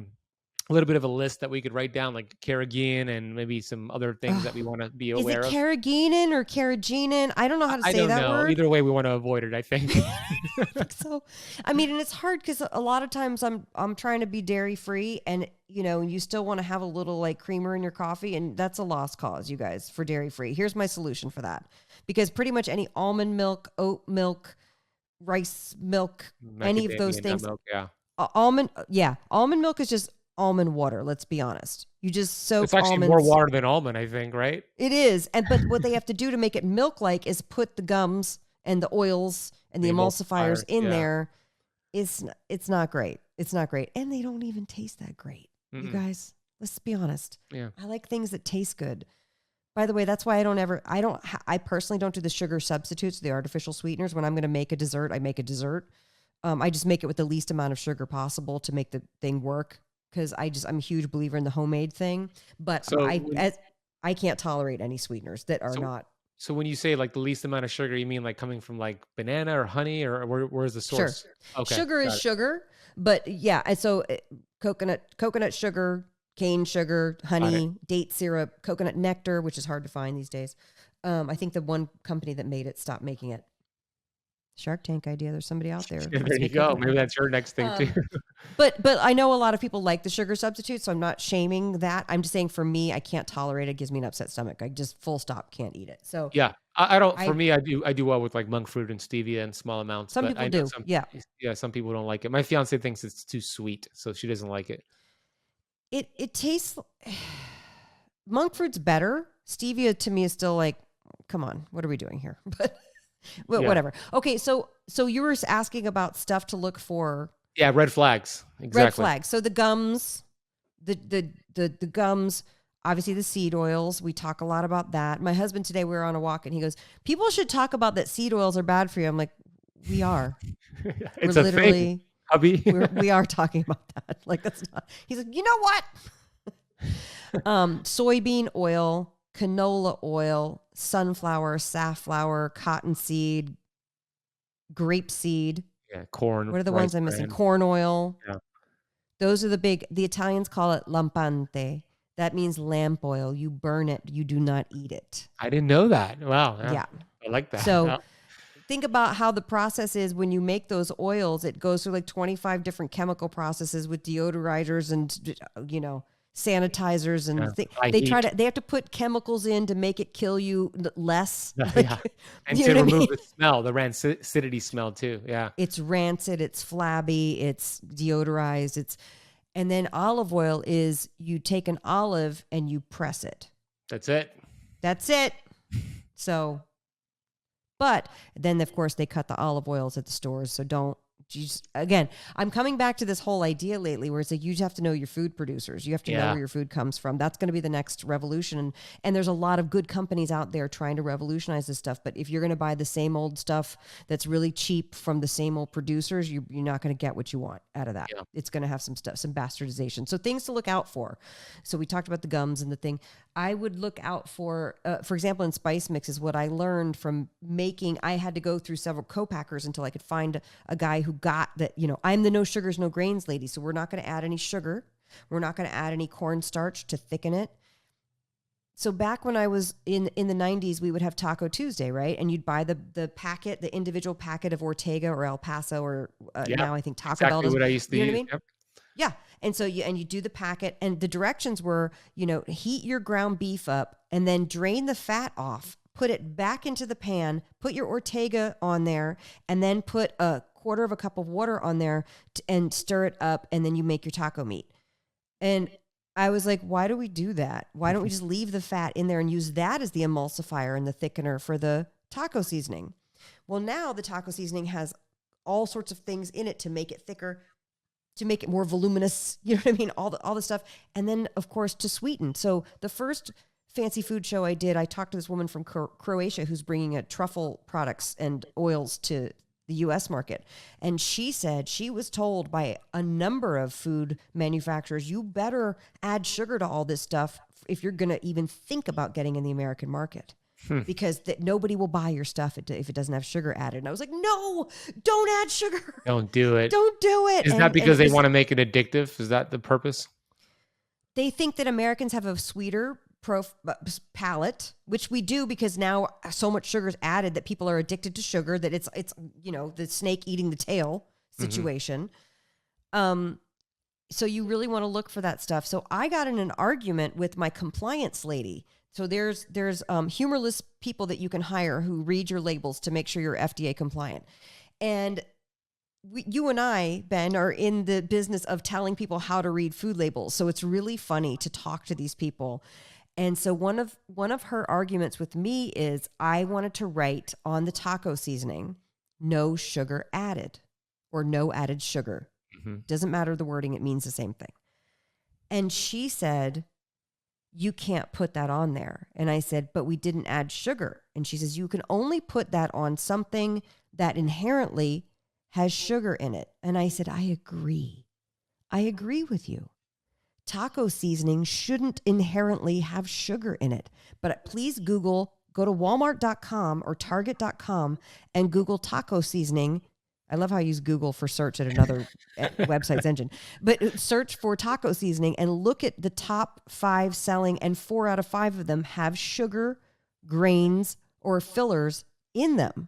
little bit of a list that we could write down, like carrageenan and maybe some other things that we want to be aware of? Is it carrageenan or carrageenan? I don't know how to say that word. Either way, we want to avoid it, I think. So, I mean, and it's hard because a lot of times I'm trying to be dairy free, and you still want to have a little like creamer in your coffee, and that's a lost cause, you guys, for dairy free. Here's my solution for that, because pretty much any almond milk, oat milk, rice milk, any of those things, milk, almond milk is just almond water. Let's be honest. You just soak. It's actually more water than almond, I think, right? It is, but what they have to do to make it milk-like is put the gums and the oils and the emulsifiers in there. It's not great. It's not great, and they don't even taste that great. You guys, let's be honest. Yeah, I like things that taste good. By the way, that's why I personally don't do the sugar substitutes, the artificial sweeteners. When I'm going to make a dessert, I make a dessert. I just make it with the least amount of sugar possible to make the thing work. Because I'm a huge believer in the homemade thing, but I can't tolerate any sweeteners that are not. So when you say like the least amount of sugar, you mean like coming from like banana or honey, or where's the source? Sure. Okay, sugar is sugar, but and so coconut sugar, cane sugar, honey, date syrup, coconut nectar, which is hard to find these days. I think the one company that made it stopped making it. Shark Tank idea. There's somebody out there. There you go. Maybe that's your next thing too. But I know a lot of people like the sugar substitute, so I'm not shaming that. I'm just saying for me, I can't tolerate it. It gives me an upset stomach. I just full stop can't eat it. So yeah, I don't. For me, I do well with like monk fruit and stevia in small amounts. Some people do. Some people don't like it. My fiance thinks it's too sweet, so she doesn't like it. It tastes. monk fruit's better. Stevia to me is still like, come on, what are we doing here? But Yeah. whatever. Okay, so you were asking about stuff to look for. Yeah, red flags. Exactly. Red flags. So the gums, the gums, obviously the seed oils. We talk a lot about that. My husband today, we were on a walk and he goes, people should talk about that seed oils are bad for you. I'm like, we are. It's we're a literally thing, hubby. we are talking about that. Like that's not. He's like, you know what? Soybean oil, canola oil, sunflower, safflower, cottonseed, grapeseed. Yeah, corn. What are the rice ones I'm missing? bran. Corn oil. Yeah. Those are the Italians call it lampante. That means lamp oil. You burn it. You do not eat it. I didn't know that. Wow. Yeah. I like that. So Yeah. think about how the process is when you make those oils. It goes through like 25 different chemical processes with deodorizers and, sanitizers and they have to put chemicals in to make it kill you less. Yeah. And to remove the smell, the rancidity smell too. Yeah. It's rancid, it's flabby, it's deodorized, and then olive oil is you take an olive and you press it. That's it. So, but then of course they cut the olive oils at the stores. So again, I'm coming back to this whole idea lately where it's like, you just have to know your food producers. You have to know where your food comes from. That's going to be the next revolution. And there's a lot of good companies out there trying to revolutionize this stuff. But if you're going to buy the same old stuff that's really cheap from the same old producers, you're not going to get what you want out of that. Yeah. It's going to have some bastardization. So things to look out for. So we talked about the gums and the thing. I would look out for example, in spice mixes, what I learned from making, I had to go through several co-packers until I could find a guy who got that, I'm the no sugars, no grains lady. So we're not going to add any sugar. We're not going to add any cornstarch to thicken it. So back when I was in the 90s, we would have Taco Tuesday, right? And you'd buy the packet, the individual packet of Ortega or El Paso or now I think Taco Bell. Exactly what I used to use. What I mean? Yep. Yeah. And so you do the packet and the directions were, heat your ground beef up and then drain the fat off, put it back into the pan, put your Ortega on there, and then put a quarter of a cup of water on there and stir it up. And then you make your taco meat. And I was like, why do we do that? Why don't we just leave the fat in there and use that as the emulsifier and the thickener for the taco seasoning? Well, now the taco seasoning has all sorts of things in it to make it thicker, to make it more voluminous, you know what I mean? All the stuff. And then, of course, to sweeten. So the first fancy food show I did, I talked to this woman from Croatia who's bringing truffle products and oils to the U.S. market. And she said she was told by a number of food manufacturers, you better add sugar to all this stuff if you're going to even think about getting in the American market. Because nobody will buy your stuff if it doesn't have sugar added. And I was like, no, don't add sugar. Don't do it. Don't do it. Is that because they want to make it addictive? Is that the purpose? They think that Americans have a sweeter palate, which we do because now so much sugar is added that people are addicted to sugar, that it's the snake eating the tail situation. So you really want to look for that stuff. So I got in an argument with my compliance lady. So there's humorless people that you can hire who read your labels to make sure you're FDA compliant. And you and I, Ben, are in the business of telling people how to read food labels. So it's really funny to talk to these people. And so one of her arguments with me is I wanted to write on the taco seasoning, no sugar added or no added sugar. Doesn't matter the wording, it means the same thing. And she said, you can't put that on there. And I said, but we didn't add sugar. And she says, you can only put that on something that inherently has sugar in it. And I said, I agree. I agree with you. Taco seasoning shouldn't inherently have sugar in it. But please go to walmart.com or target.com and Google taco seasoning. I love how I use Google for search at another website's engine. But search for taco seasoning and look at the top 5 selling, and 4 out of 5 of them have sugar, grains, or fillers in them.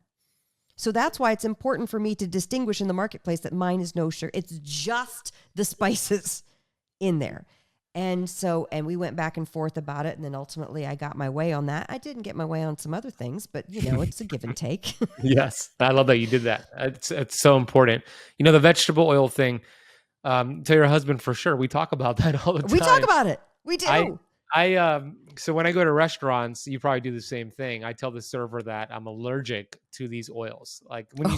So that's why it's important for me to distinguish in the marketplace that mine is no sugar. It's just the spices in there. And we went back and forth about it. And then ultimately I got my way on that. I didn't get my way on some other things, but it's a give and take. Yes. I love that you did that. It's so important. The vegetable oil thing, tell your husband for sure. We talk about that all the time. We talk about it. We do. So when I go to restaurants, you probably do the same thing. I tell the server that I'm allergic to these oils. Like when you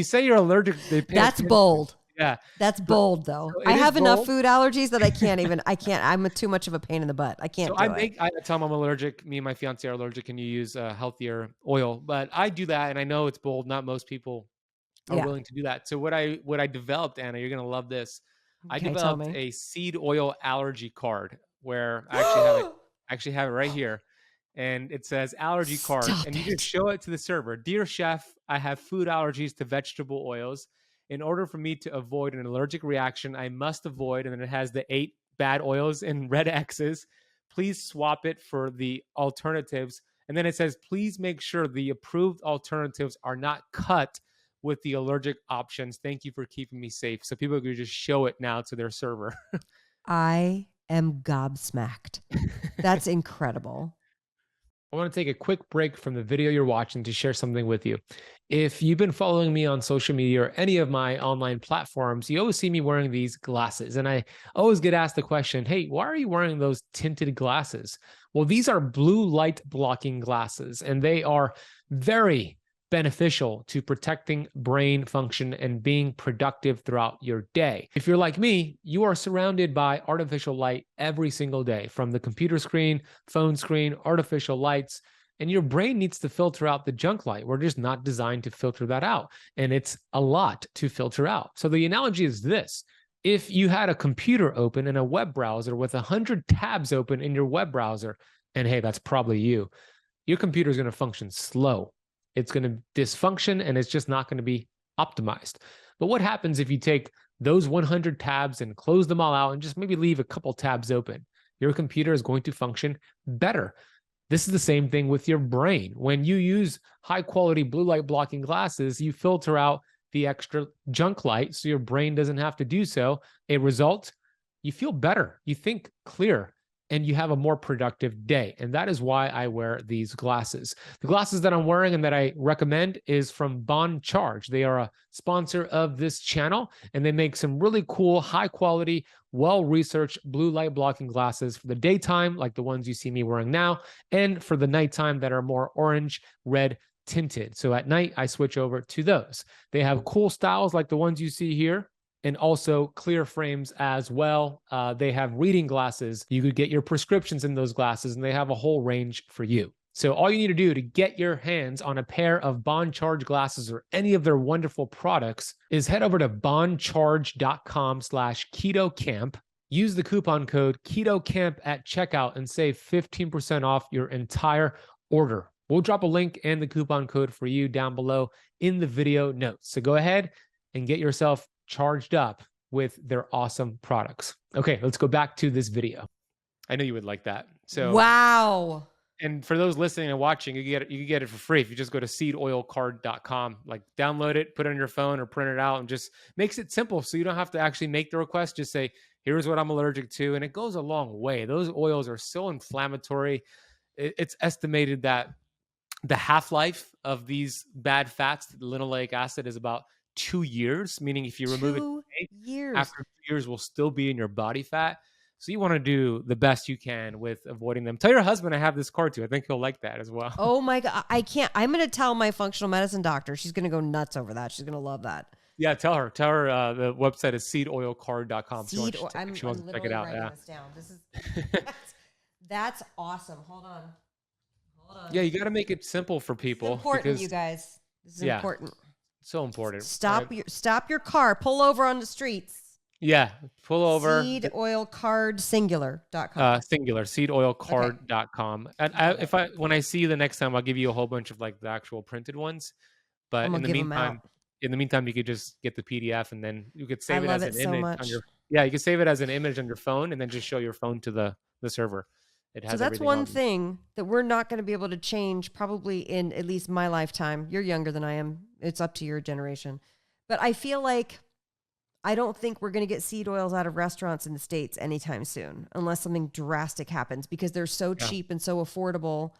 say you're allergic, they pay That's attention. bold. Yeah. That's bold though. So I it is have enough bold. food allergies that I'm too much of a pain in the butt. I can't So do it. I tell them I'm allergic. Me and my fiance are allergic. Can you use a healthier oil? But I do that, and I know it's bold. Not most people are Yeah. willing to do that. So what I developed, Anna, you're gonna love this. I Okay, tell developed me. a seed oil allergy card where I actually have it right here. And it says allergy card. Stop And you just it. show it to the server. Dear chef, I have food allergies to vegetable oils. In order for me to avoid an allergic reaction, I must avoid, and then it has the 8 bad oils in red X's. Please swap it for the alternatives. And then it says, please make sure the approved alternatives are not cut with the allergic options. Thank you for keeping me safe. So people could just show it now to their server. I am gobsmacked. That's incredible. I want to take a quick break from the video you're watching to share something with you. If you've been following me on social media or any of my online platforms, you always see me wearing these glasses. And I always get asked the question, hey, why are you wearing those tinted glasses? Well, these are blue light blocking glasses, and they are very beneficial to protecting brain function and being productive throughout your day. If you're like me, you are surrounded by artificial light every single day, from the computer screen, phone screen, artificial lights, and your brain needs to filter out the junk light. We're just not designed to filter that out, and it's a lot to filter out. So the analogy is this: if you had a computer open in a web browser with 100 tabs open in your web browser, and hey, that's probably you, your computer is going to function slow. It's going to dysfunction, and it's just not going to be optimized. But what happens if you take those 100 tabs and close them all out and just maybe leave a couple tabs open? Your computer is going to function better. This is the same thing with your brain. When you use high quality blue light blocking glasses, you filter out the extra junk light so your brain doesn't have to do so. A result, you feel better, you think clear, and you have a more productive day. And that is why I wear these glasses. The glasses that I'm wearing and that I recommend is from Bon Charge. They are a sponsor of this channel, and they make some really cool, high quality, well-researched blue light blocking glasses for the daytime, like the ones you see me wearing now, and for the nighttime that are more orange, red tinted. So at night, I switch over to those. They have cool styles like the ones you see here, and also clear frames as well. They have reading glasses. You could get your prescriptions in those glasses, and they have a whole range for you. So all you need to do to get your hands on a pair of Bon Charge glasses or any of their wonderful products is head over to boncharge.com/KetoCamp. Use the coupon code KetoCamp at checkout and save 15% off your entire order. We'll drop a link and the coupon code for you down below in the video notes. So go ahead and get yourself charged up with their awesome products. Okay, let's go back to this video. I know you would like that. So wow. And for those listening and watching, you can get it for free if you just go to seedoilcard.com. Like download it, put it on your phone or print it out, and just makes it simple so you don't have to actually make the request. Just say, here's what I'm allergic to, and it goes a long way. Those oils are so inflammatory. It's estimated that the half-life of these bad fats, the linoleic acid, is about 2 years, meaning if you remove it today, after 2 years will still be in your body fat. So you want to do the best you can with avoiding them. Tell your husband I have this card too. I think he'll like that as well. Oh my God. I can't. I'm going to tell my functional medicine doctor. She's going to go nuts over that. She's going to love that. Yeah, tell her. The website is seedoilcard.com. I'm she wants to check it out. Yeah. This down. That's awesome. Hold on. Yeah, you got to make it simple for people. It's important, you guys. This is important. So important. Stop your car. Pull over on the streets. Yeah, pull over. Seedoilcard singular, seedoilcard.com. And when I see you the next time, I'll give you a whole bunch of like the actual printed ones. But in the meantime, you could just get the PDF, and then you could save it as an image on your. Yeah, you can save it as an image on your phone, and then just show your phone to the server. It has. So that's one thing that we're not going to be able to change probably in at least my lifetime. You're younger than I am. It's up to your generation. But I feel like I don't think we're going to get seed oils out of restaurants in the States anytime soon, unless something drastic happens, because they're so cheap and so affordable.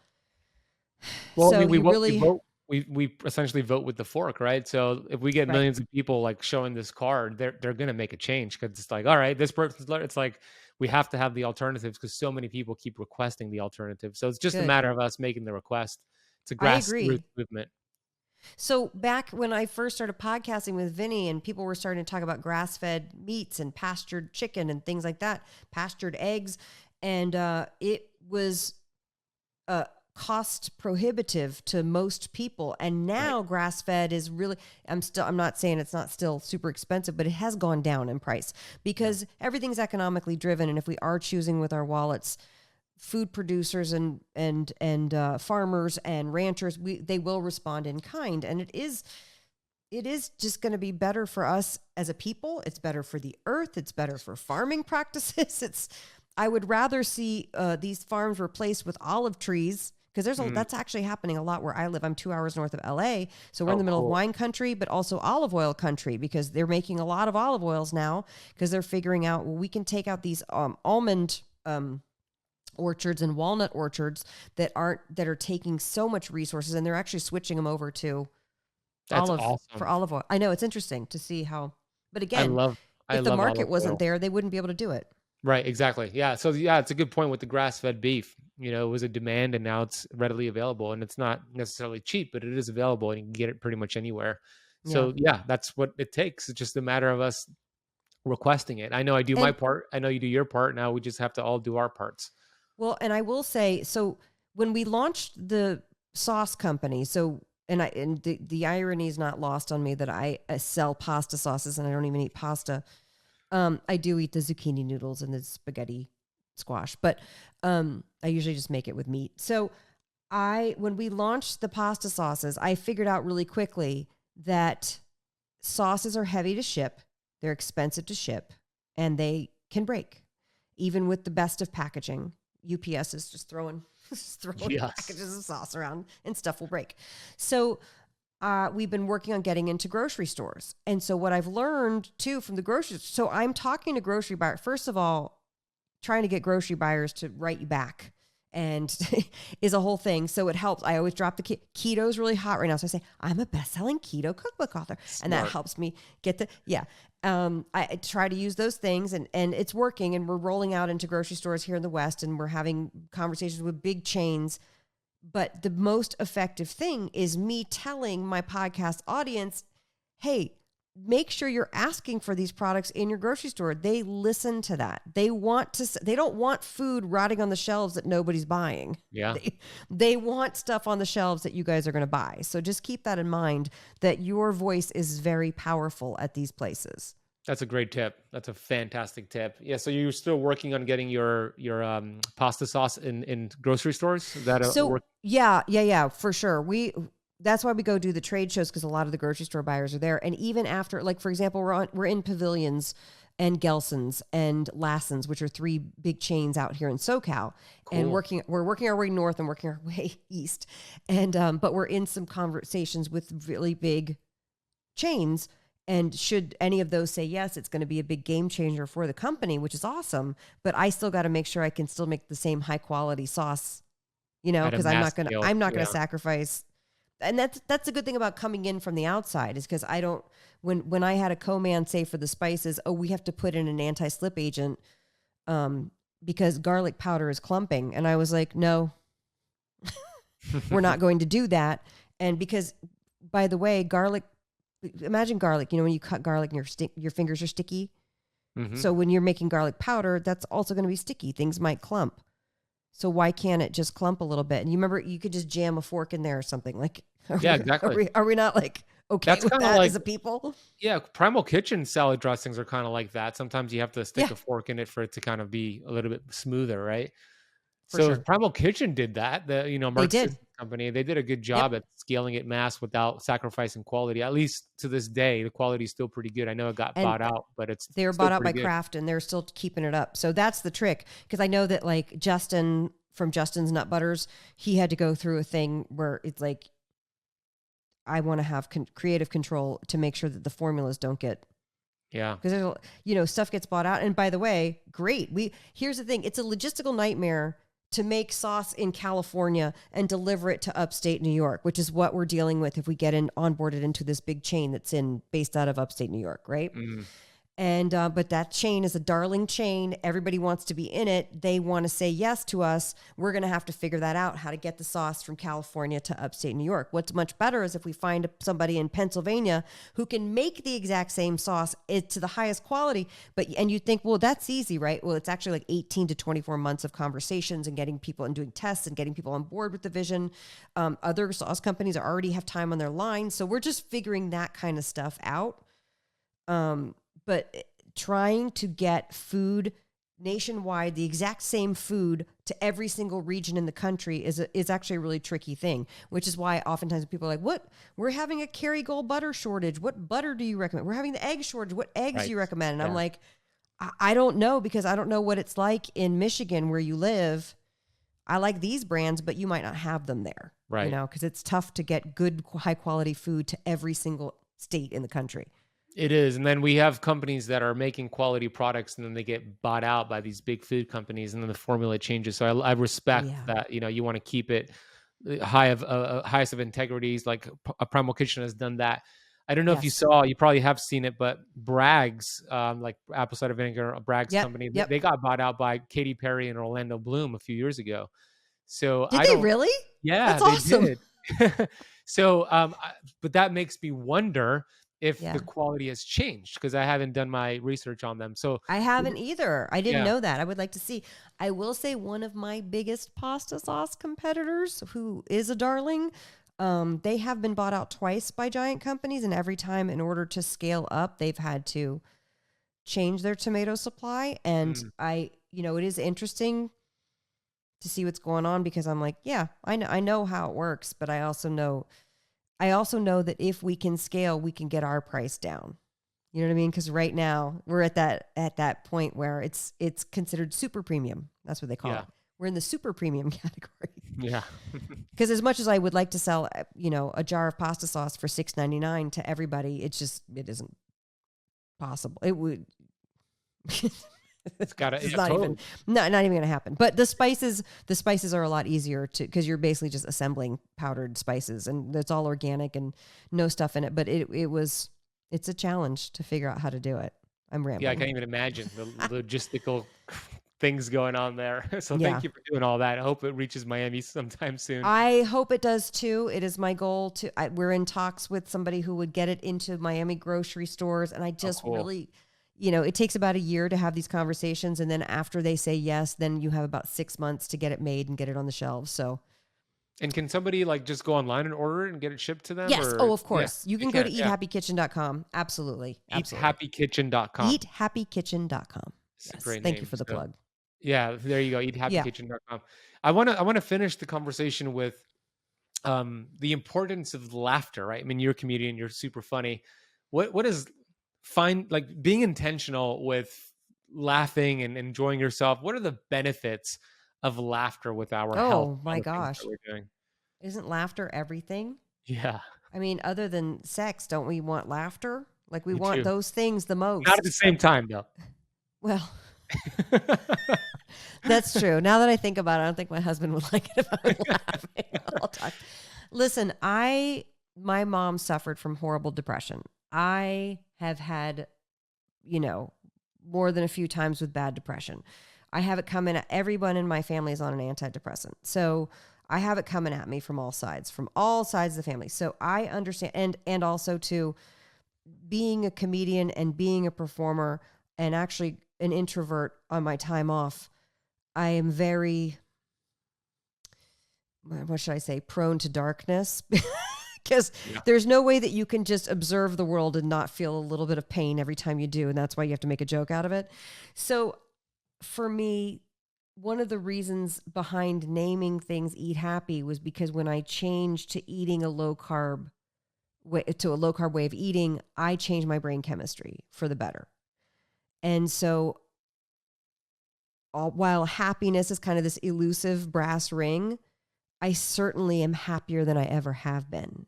Well, so I mean, we essentially vote with the fork, right? So if we get millions of people like showing this card, they're going to make a change, because it's like, all right, this person's, it's like we have to have the alternatives because so many people keep requesting the alternative. So it's just a Good. matter of us making the request. It's a I grassroots agree. movement. So back when I first started podcasting with Vinny and people were starting to talk about grass-fed meats and pastured chicken and things like that, pastured eggs, and it was cost prohibitive to most people. And now Right. grass-fed is really, I'm not saying it's not still super expensive, but it has gone down in price Yeah. because everything's economically driven. And if we are choosing with our wallets, food producers and farmers and ranchers, they will respond in kind, and it is just going to be better for us as a people. It's better for the earth. It's better for farming practices. I would rather see these farms replaced with olive trees because Mm. that's actually happening a lot where I live. I'm 2 hours north of LA, so we're in Oh, the middle of cool. wine country, but also olive oil country because they're making a lot of olive oils now because they're figuring out, well, we can take out these almond orchards and walnut orchards that are taking so much resources, and they're actually switching them over to That's awesome. olive oil. I know it's interesting to see how, but I again, love I if the love market olive wasn't oil. there, they wouldn't be able to do it. Right, exactly. Yeah. So yeah, it's a good point with the grass-fed beef. It was a demand and now it's readily available and it's not necessarily cheap, but it is available and you can get it pretty much anywhere. Yeah. So yeah, that's what it takes. It's just a matter of us requesting it. I know I do my And part. I know you do your part. Now we just have to all do our parts. well, and I will say, so when we launched the sauce company, and the irony is not lost on me that I sell pasta sauces and I don't even eat pasta. I do eat the zucchini noodles and the spaghetti squash, but I usually just make it with meat. So when we launched the pasta sauces, I figured out really quickly that sauces are heavy to ship, they're expensive to ship, and they can break, even with the best of packaging. UPS is just throwing Yes. packages of sauce around, and stuff will break. So we've been working on getting into grocery stores. And so what I've learned too from the grocery, so I'm talking to grocery buyers, first of all, trying to get grocery buyers to write you back and is a whole thing. So it helps. I always drop the keto is really hot right now. So I say, I'm a best-selling keto cookbook author. And that Smart. helps me get I try to use those things and it's working. And we're rolling out into grocery stores here in the West and we're having conversations with big chains. But the most effective thing is me telling my podcast audience, hey, make sure you're asking for these products in your grocery store. They listen to that. They don't want food rotting on the shelves that nobody's buying. Yeah. They want stuff on the shelves that you guys are going to buy. So just keep that in mind that your voice is very powerful at these places. That's a great tip. That's a fantastic tip. Yeah. So you're still working on getting your pasta sauce in grocery stores? Is that a So work? yeah, for sure. That's why we go do the trade shows because a lot of the grocery store buyers are there. And even after, like for example, we're in Pavilions and Gelson's and Lassen's, which are 3 big chains out here in SoCal, and Cool. we're working our way north and working our way east. And but we're in some conversations with really big chains. And should any of those say yes, it's going to be a big game changer for the company, which is awesome. But I still got to make sure I can still make the same high quality sauce, At a because mass scale. I'm not Yeah. gonna sacrifice. And that's a good thing about coming in from the outside is because I don't. When I had a co-man say for the spices, oh, we have to put in an anti-slip agent, because garlic powder is clumping, and I was like, no, we're not going to do that. And because, by the way, garlic. Imagine garlic. When you cut garlic and your fingers are sticky. Mhm. So when you're making garlic powder, that's also going to be sticky. Things might clump. So why can't it just clump a little bit? And you remember, you could just jam a fork in there or something. Like, Yeah, exactly. are we not like okay That's with kind of that like, as a people? yeah, Primal Kitchen salad dressings are kind of like that. Sometimes you have to stick Yeah, a fork in it for it to kind of be a little bit smoother, right? for So if sure. Primal Kitchen did that, They Mark did. Sisson company, they did a good Yep. job at scaling it mass without sacrificing quality. At least to this day, the quality is still pretty good. I know it got And bought out, but it's they were still bought out by pretty good. Kraft and they're still keeping it up. So that's the trick. Because I know that like Justin from Justin's Nut Butters, he had to go through a thing where it's like, I want to have creative control to make sure that the formulas don't get, Yeah. because there's stuff gets bought out. And by the way, great. Here's the thing. It's a logistical nightmare to make sauce in California and deliver it to upstate New York, which is what we're dealing with if we get onboarded into this big chain that's based out of upstate New York, right? Mm. And but that chain is a darling chain. Everybody wants to be in it. They want to say yes to us. We're going to have to figure that out, how to get the sauce from California to upstate New York. What's much better is if we find somebody in Pennsylvania who can make the exact same sauce it to the highest quality. And you think, well, that's easy, right? Well, it's actually like 18 to 24 months of conversations and getting people and doing tests and getting people on board with the vision. Other sauce companies already have time on their line. So we're just figuring that kind of stuff out. But trying to get food nationwide, the exact same food to every single region in the country is actually a really tricky thing, which is why oftentimes people are like, what? We're having a Kerrygold butter shortage. What butter do you recommend? We're having the egg shortage. What eggs do you recommend? And I'm like, I don't know, because I don't know what it's like in Michigan where you live. I like these brands, but you might not have them there, right? Because it's tough to get good, high quality food to every single state in the country. It is. And then we have companies that are making quality products and then they get bought out by these big food companies and then the formula changes. So I respect that, you want to keep it highest of integrities, like a Primal Kitchen has done that. I don't know if you probably have seen it, but Bragg's, like apple cider vinegar, Bragg's company, they got bought out by Katy Perry and Orlando Bloom a few years ago. So did they really? Yeah, that's awesome. Did. So, but that makes me wonder if the quality has changed, because I haven't done my research on them. So I haven't either. I didn't know that. I would like to see. I will say one of my biggest pasta sauce competitors, who is a darling, they have been bought out twice by giant companies. And every time, in order to scale up, they've had to change their tomato supply. And it is interesting to see what's going on, because I'm like, I know how it works, but I also know that if we can scale, we can get our price down. You know what I mean? Because right now we're at that point where it's considered super premium. That's what they call it. We're in the super premium category. Yeah. Because as much as I would like to sell, a jar of pasta sauce for $6.99 to everybody, it isn't possible. It would. It's not even going to happen. But the spices are a lot easier because you're basically just assembling powdered spices, and it's all organic and no stuff in it. But it's a challenge to figure out how to do it. I'm rambling. Yeah, I can't even imagine the logistical things going on there. So thank you for doing all that. I hope it reaches Miami sometime soon. I hope it does too. It is my goal we're in talks with somebody who would get it into Miami grocery stores, and I just really. It takes about a year to have these conversations. And then after they say yes, then you have about 6 months to get it made and get it on the shelves. So. And can somebody just go online and order it and get it shipped to them? Yes. Or? Oh, of course. You can go to eathappykitchen.com. Absolutely. Eathappykitchen.com. Eathappykitchen.com. Yes. Great Thank you for the plug. Yeah, there you go. Eathappykitchen.com. I want to finish the conversation with the importance of laughter, right? I mean, you're a comedian, you're super funny. What is being intentional with laughing and enjoying yourself? What are the benefits of laughter with our health? Oh my gosh. Isn't laughter everything? Yeah. I mean, other than sex, don't we want laughter? Like we want those things the most. Not at the same time though. Well, that's true. Now that I think about it, I don't think my husband would like it if I was laughing all the time. Listen, my mom suffered from horrible depression. I have had, more than a few times with bad depression. I have it coming at everyone in my family is on an antidepressant. So I have it coming at me from all sides of the family. So I understand. And also too, being a comedian and being a performer and actually an introvert on my time off, I am very, what should I say, prone to darkness. Because there's no way that you can just observe the world and not feel a little bit of pain every time you do. And that's why you have to make a joke out of it. So for me, one of the reasons behind naming things Eat Happy was because when I changed to eating a low-carb way of eating, I changed my brain chemistry for the better. And so while happiness is kind of this elusive brass ring, I certainly am happier than I ever have been.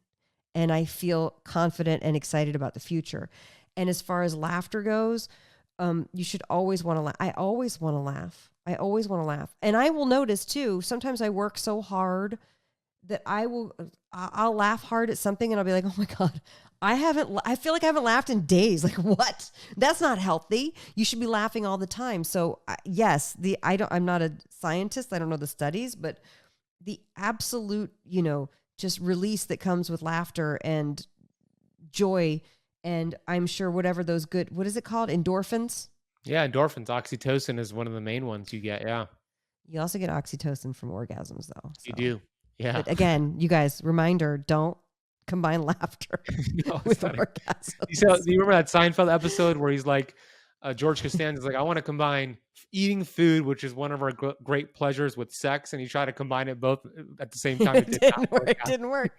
And I feel confident and excited about the future. And as far as laughter goes, you should always want to laugh. I always want to laugh. And I will notice too, sometimes I work so hard that I'll laugh hard at something and I'll be like, oh my God, I feel like I haven't laughed in days. Like, what? That's not healthy. You should be laughing all the time. So yes, I'm not a scientist. I don't know the studies, but the absolute, just release that comes with laughter and joy. And I'm sure whatever those good, what is it called? Endorphins? Yeah. Endorphins. Oxytocin is one of the main ones you get. Yeah. You also get oxytocin from orgasms though. You do. Yeah. But again, you guys, reminder, don't combine laughter No, with funny. orgasms. So, do you remember that Seinfeld episode where he's like, George Costanza's like, I want to combine eating food, which is one of our great pleasures, with sex, and he tried to combine it both at the same time. It didn't work.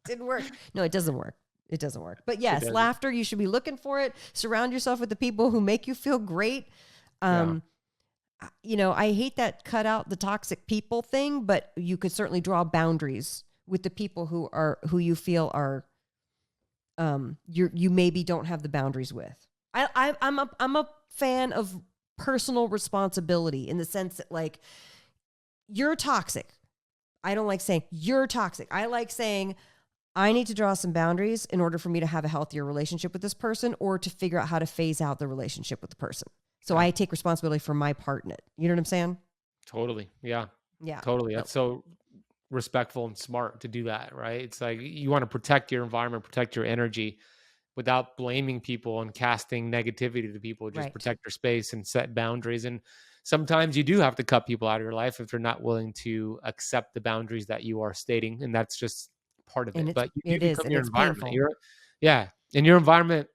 Didn't work. No, it doesn't work. It doesn't work. But yes, laughter, you should be looking for it. Surround yourself with the people who make you feel great. I hate that cut out the toxic people thing, but you could certainly draw boundaries with the people who you feel are you maybe don't have the boundaries with. I'm a fan of personal responsibility in the sense that, like, you're toxic. I don't like saying you're toxic. I like saying I need to draw some boundaries in order for me to have a healthier relationship with this person, or to figure out how to phase out the relationship with the person. So I take responsibility for my part in it. You know what I'm saying? Totally. Yeah. Yeah. Totally. That's so respectful and smart to do that, right? It's like you want to protect your environment, protect your energy without blaming people and casting negativity to people. Just protect your space and set boundaries. And sometimes you do have to cut people out of your life if they're not willing to accept the boundaries that you are stating. And that's just part of it. But you become your environment. And your environment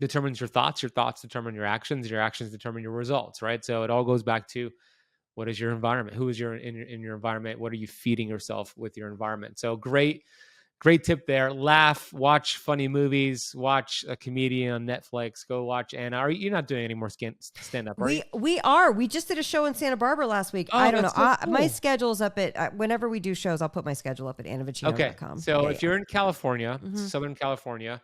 determines your thoughts determine your actions determine your results, right? So it all goes back to, what is your environment? Who is in your environment? What are you feeding yourself with your environment? So great tip there. Laugh, watch funny movies, watch a comedian on Netflix, go watch Anna. You're not doing any more stand-up, right? We are. We just did a show in Santa Barbara last week. I don't know. So cool. My schedule's up at, whenever we do shows, I'll put my schedule up at annavicino.com. Okay. So if you're in California, Southern California,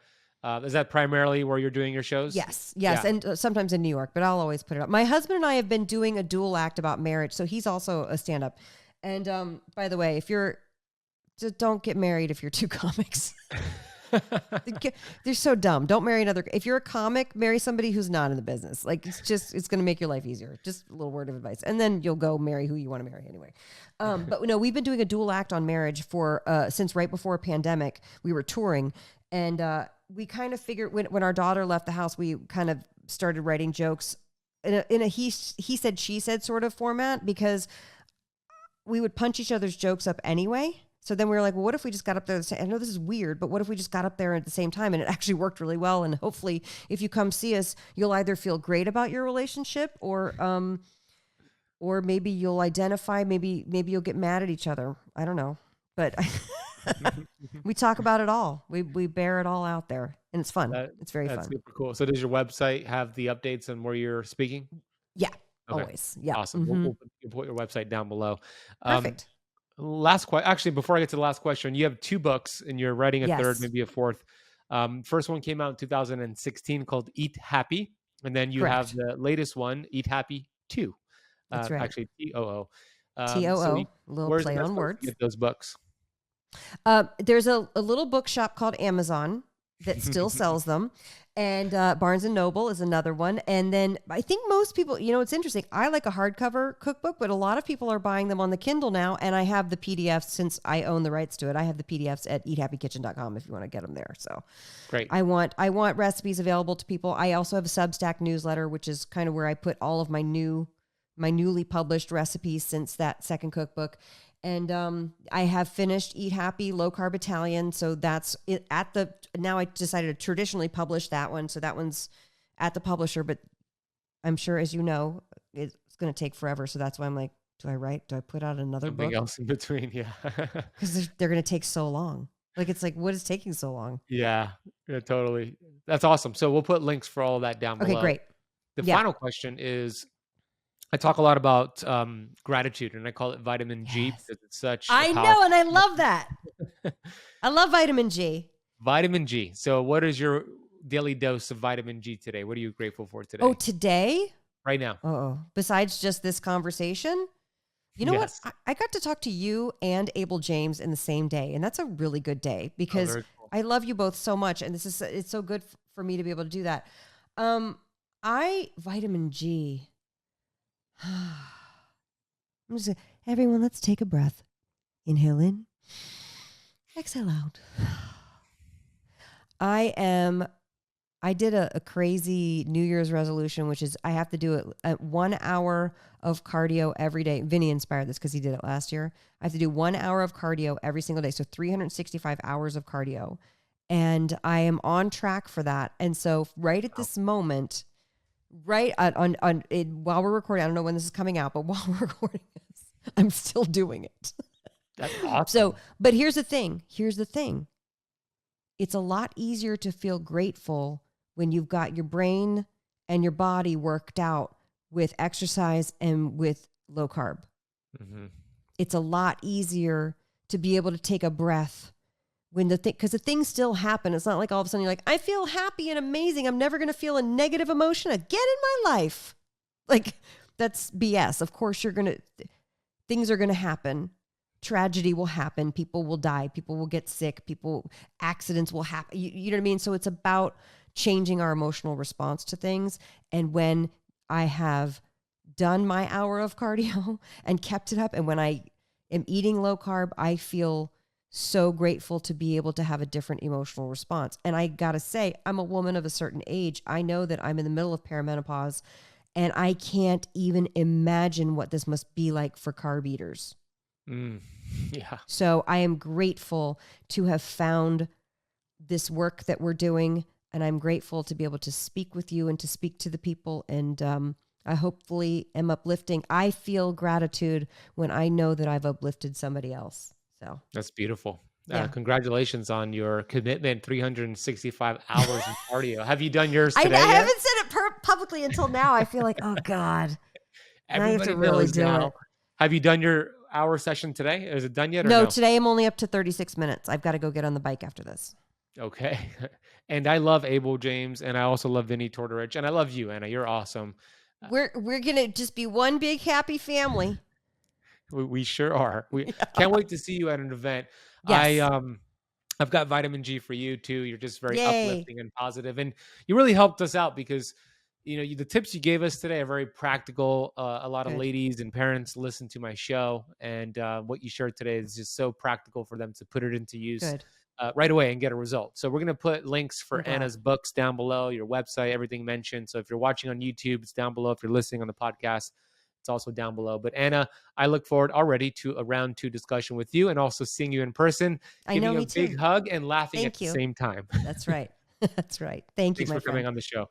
is that primarily where you're doing your shows? Yes. Yeah. And sometimes in New York, but I'll always put it up. My husband and I have been doing a dual act about marriage. So he's also a stand-up. And by the way, don't get married if you're two comics. They're so dumb. Don't marry if you're a comic, marry somebody who's not in the business. Like, it's going to make your life easier. Just a little word of advice. And then you'll go marry who you want to marry anyway. But no, we've been doing a dual act on marriage since right before a pandemic. We were touring, and we kind of figured when our daughter left the house, we kind of started writing jokes in a he said, she said sort of format, because we would punch each other's jokes up anyway. So then we were like, well, what if we just got up there? I know this is weird, but what if we just got up there at the same time? And it actually worked really well. And hopefully if you come see us, you'll either feel great about your relationship, or maybe you'll identify, maybe you'll get mad at each other. I don't know, but we talk about it all. We bear it all out there, and it's fun. It's very fun. That's super cool. So does your website have the updates on where you're speaking? Yeah, okay. Always. Yeah. Awesome. We'll put your website down below. Perfect. Last question. Actually, before I get to the last question, you have 2 books and you're writing a third, maybe a fourth. First one came out in 2016 called Eat Happy. And then you have the latest one, Eat Happy 2. That's right. Actually, TOO. TOO, a little play on words. Get those books. There's a little bookshop called Amazon that still sells them. And Barnes & Noble is another one. And then I think most people, it's interesting. I like a hardcover cookbook, but a lot of people are buying them on the Kindle now. And I have the PDFs, since I own the rights to it. I have the PDFs at eathappykitchen.com if you want to get them there. So great. I want recipes available to people. I also have a Substack newsletter, which is kind of where I put all of my newly published recipes since that second cookbook. And I have finished Eat Happy, Low Carb Italian. So that's it now I decided to traditionally publish that one. So that one's at the publisher, but I'm sure, as you know, it's going to take forever. So that's why I'm like, do I put out another Something book? else in between? Yeah. Because they're going to take so long. Like, it's like, what is taking so long? Yeah, totally. That's awesome. So we'll put links for all of that down below. Okay, great. The final question is, I talk a lot about gratitude, and I call it vitamin G because it's such. I know, and I love that. I love vitamin G. Vitamin G. So what is your daily dose of vitamin G today? What are you grateful for today? Oh, today? Right now. Oh, besides just this conversation? You know what? I got to talk to you and Abel James in the same day, and that's a really good day because I love you both so much. And it's so good for me to be able to do that. Vitamin G. Everyone, let's take a breath. Inhale in, exhale out. I did a crazy New Year's resolution, which is I have to do it 1 hour of cardio every day. Vinny inspired this because he did it last year. I have to do 1 hour of cardio every single day. So 365 hours of cardio. And I am on track for that. And so right at this moment, while we're recording, I don't know when this is coming out, but while we're recording this, I'm still doing it. That's awesome. So, but here's the thing. It's a lot easier to feel grateful when you've got your brain and your body worked out with exercise and with low carb. Mm-hmm. It's a lot easier to be able to take a breath when because the things still happen. It's not like all of a sudden you're like, I feel happy and amazing. I'm never going to feel a negative emotion again in my life. Like, that's BS. Of course, things are going to happen. Tragedy will happen. People will die. People will get sick. Accidents will happen. You know what I mean? So it's about changing our emotional response to things. And when I have done my hour of cardio and kept it up, and when I am eating low carb, I feel so grateful to be able to have a different emotional response. And I got to say, I'm a woman of a certain age. I know that I'm in the middle of perimenopause, and I can't even imagine what this must be like for carb eaters. Yeah. So I am grateful to have found this work that we're doing, and I'm grateful to be able to speak with you and to speak to the people. And I hopefully am uplifting. I feel gratitude when I know that I've uplifted somebody else. So that's beautiful. Yeah. Congratulations on your commitment, 365 hours in cardio. Have you done yours today? I haven't said it publicly until now. I feel like, oh God, everybody I have to really do now. it. Have you done your hour session today? Is it done yet? Or no, today I'm only up to 36 minutes. I've got to go get on the bike after this. Okay. And I love Abel James, and I also love Vinny Tortorich, and I love you, Anna. You're awesome. We're going to just be one big happy family. We sure are. We can't wait to see you at an event. Yes. I've got vitamin G for you too. You're just very uplifting and positive, and you really helped us out because the tips you gave us today are very practical. A lot of ladies and parents listen to my show, and what you shared today is just so practical for them to put it into use right away and get a result. So we're going to put links for Anna's books down below, your website, everything mentioned. So if you're watching on YouTube, it's down below. If you're listening on the podcast, it's also down below. But Anna, I look forward already to a round 2 discussion with you, and also seeing you in person, giving you a big hug and laughing at the same time. That's right. That's right. Thank you, Thanks for coming on the show.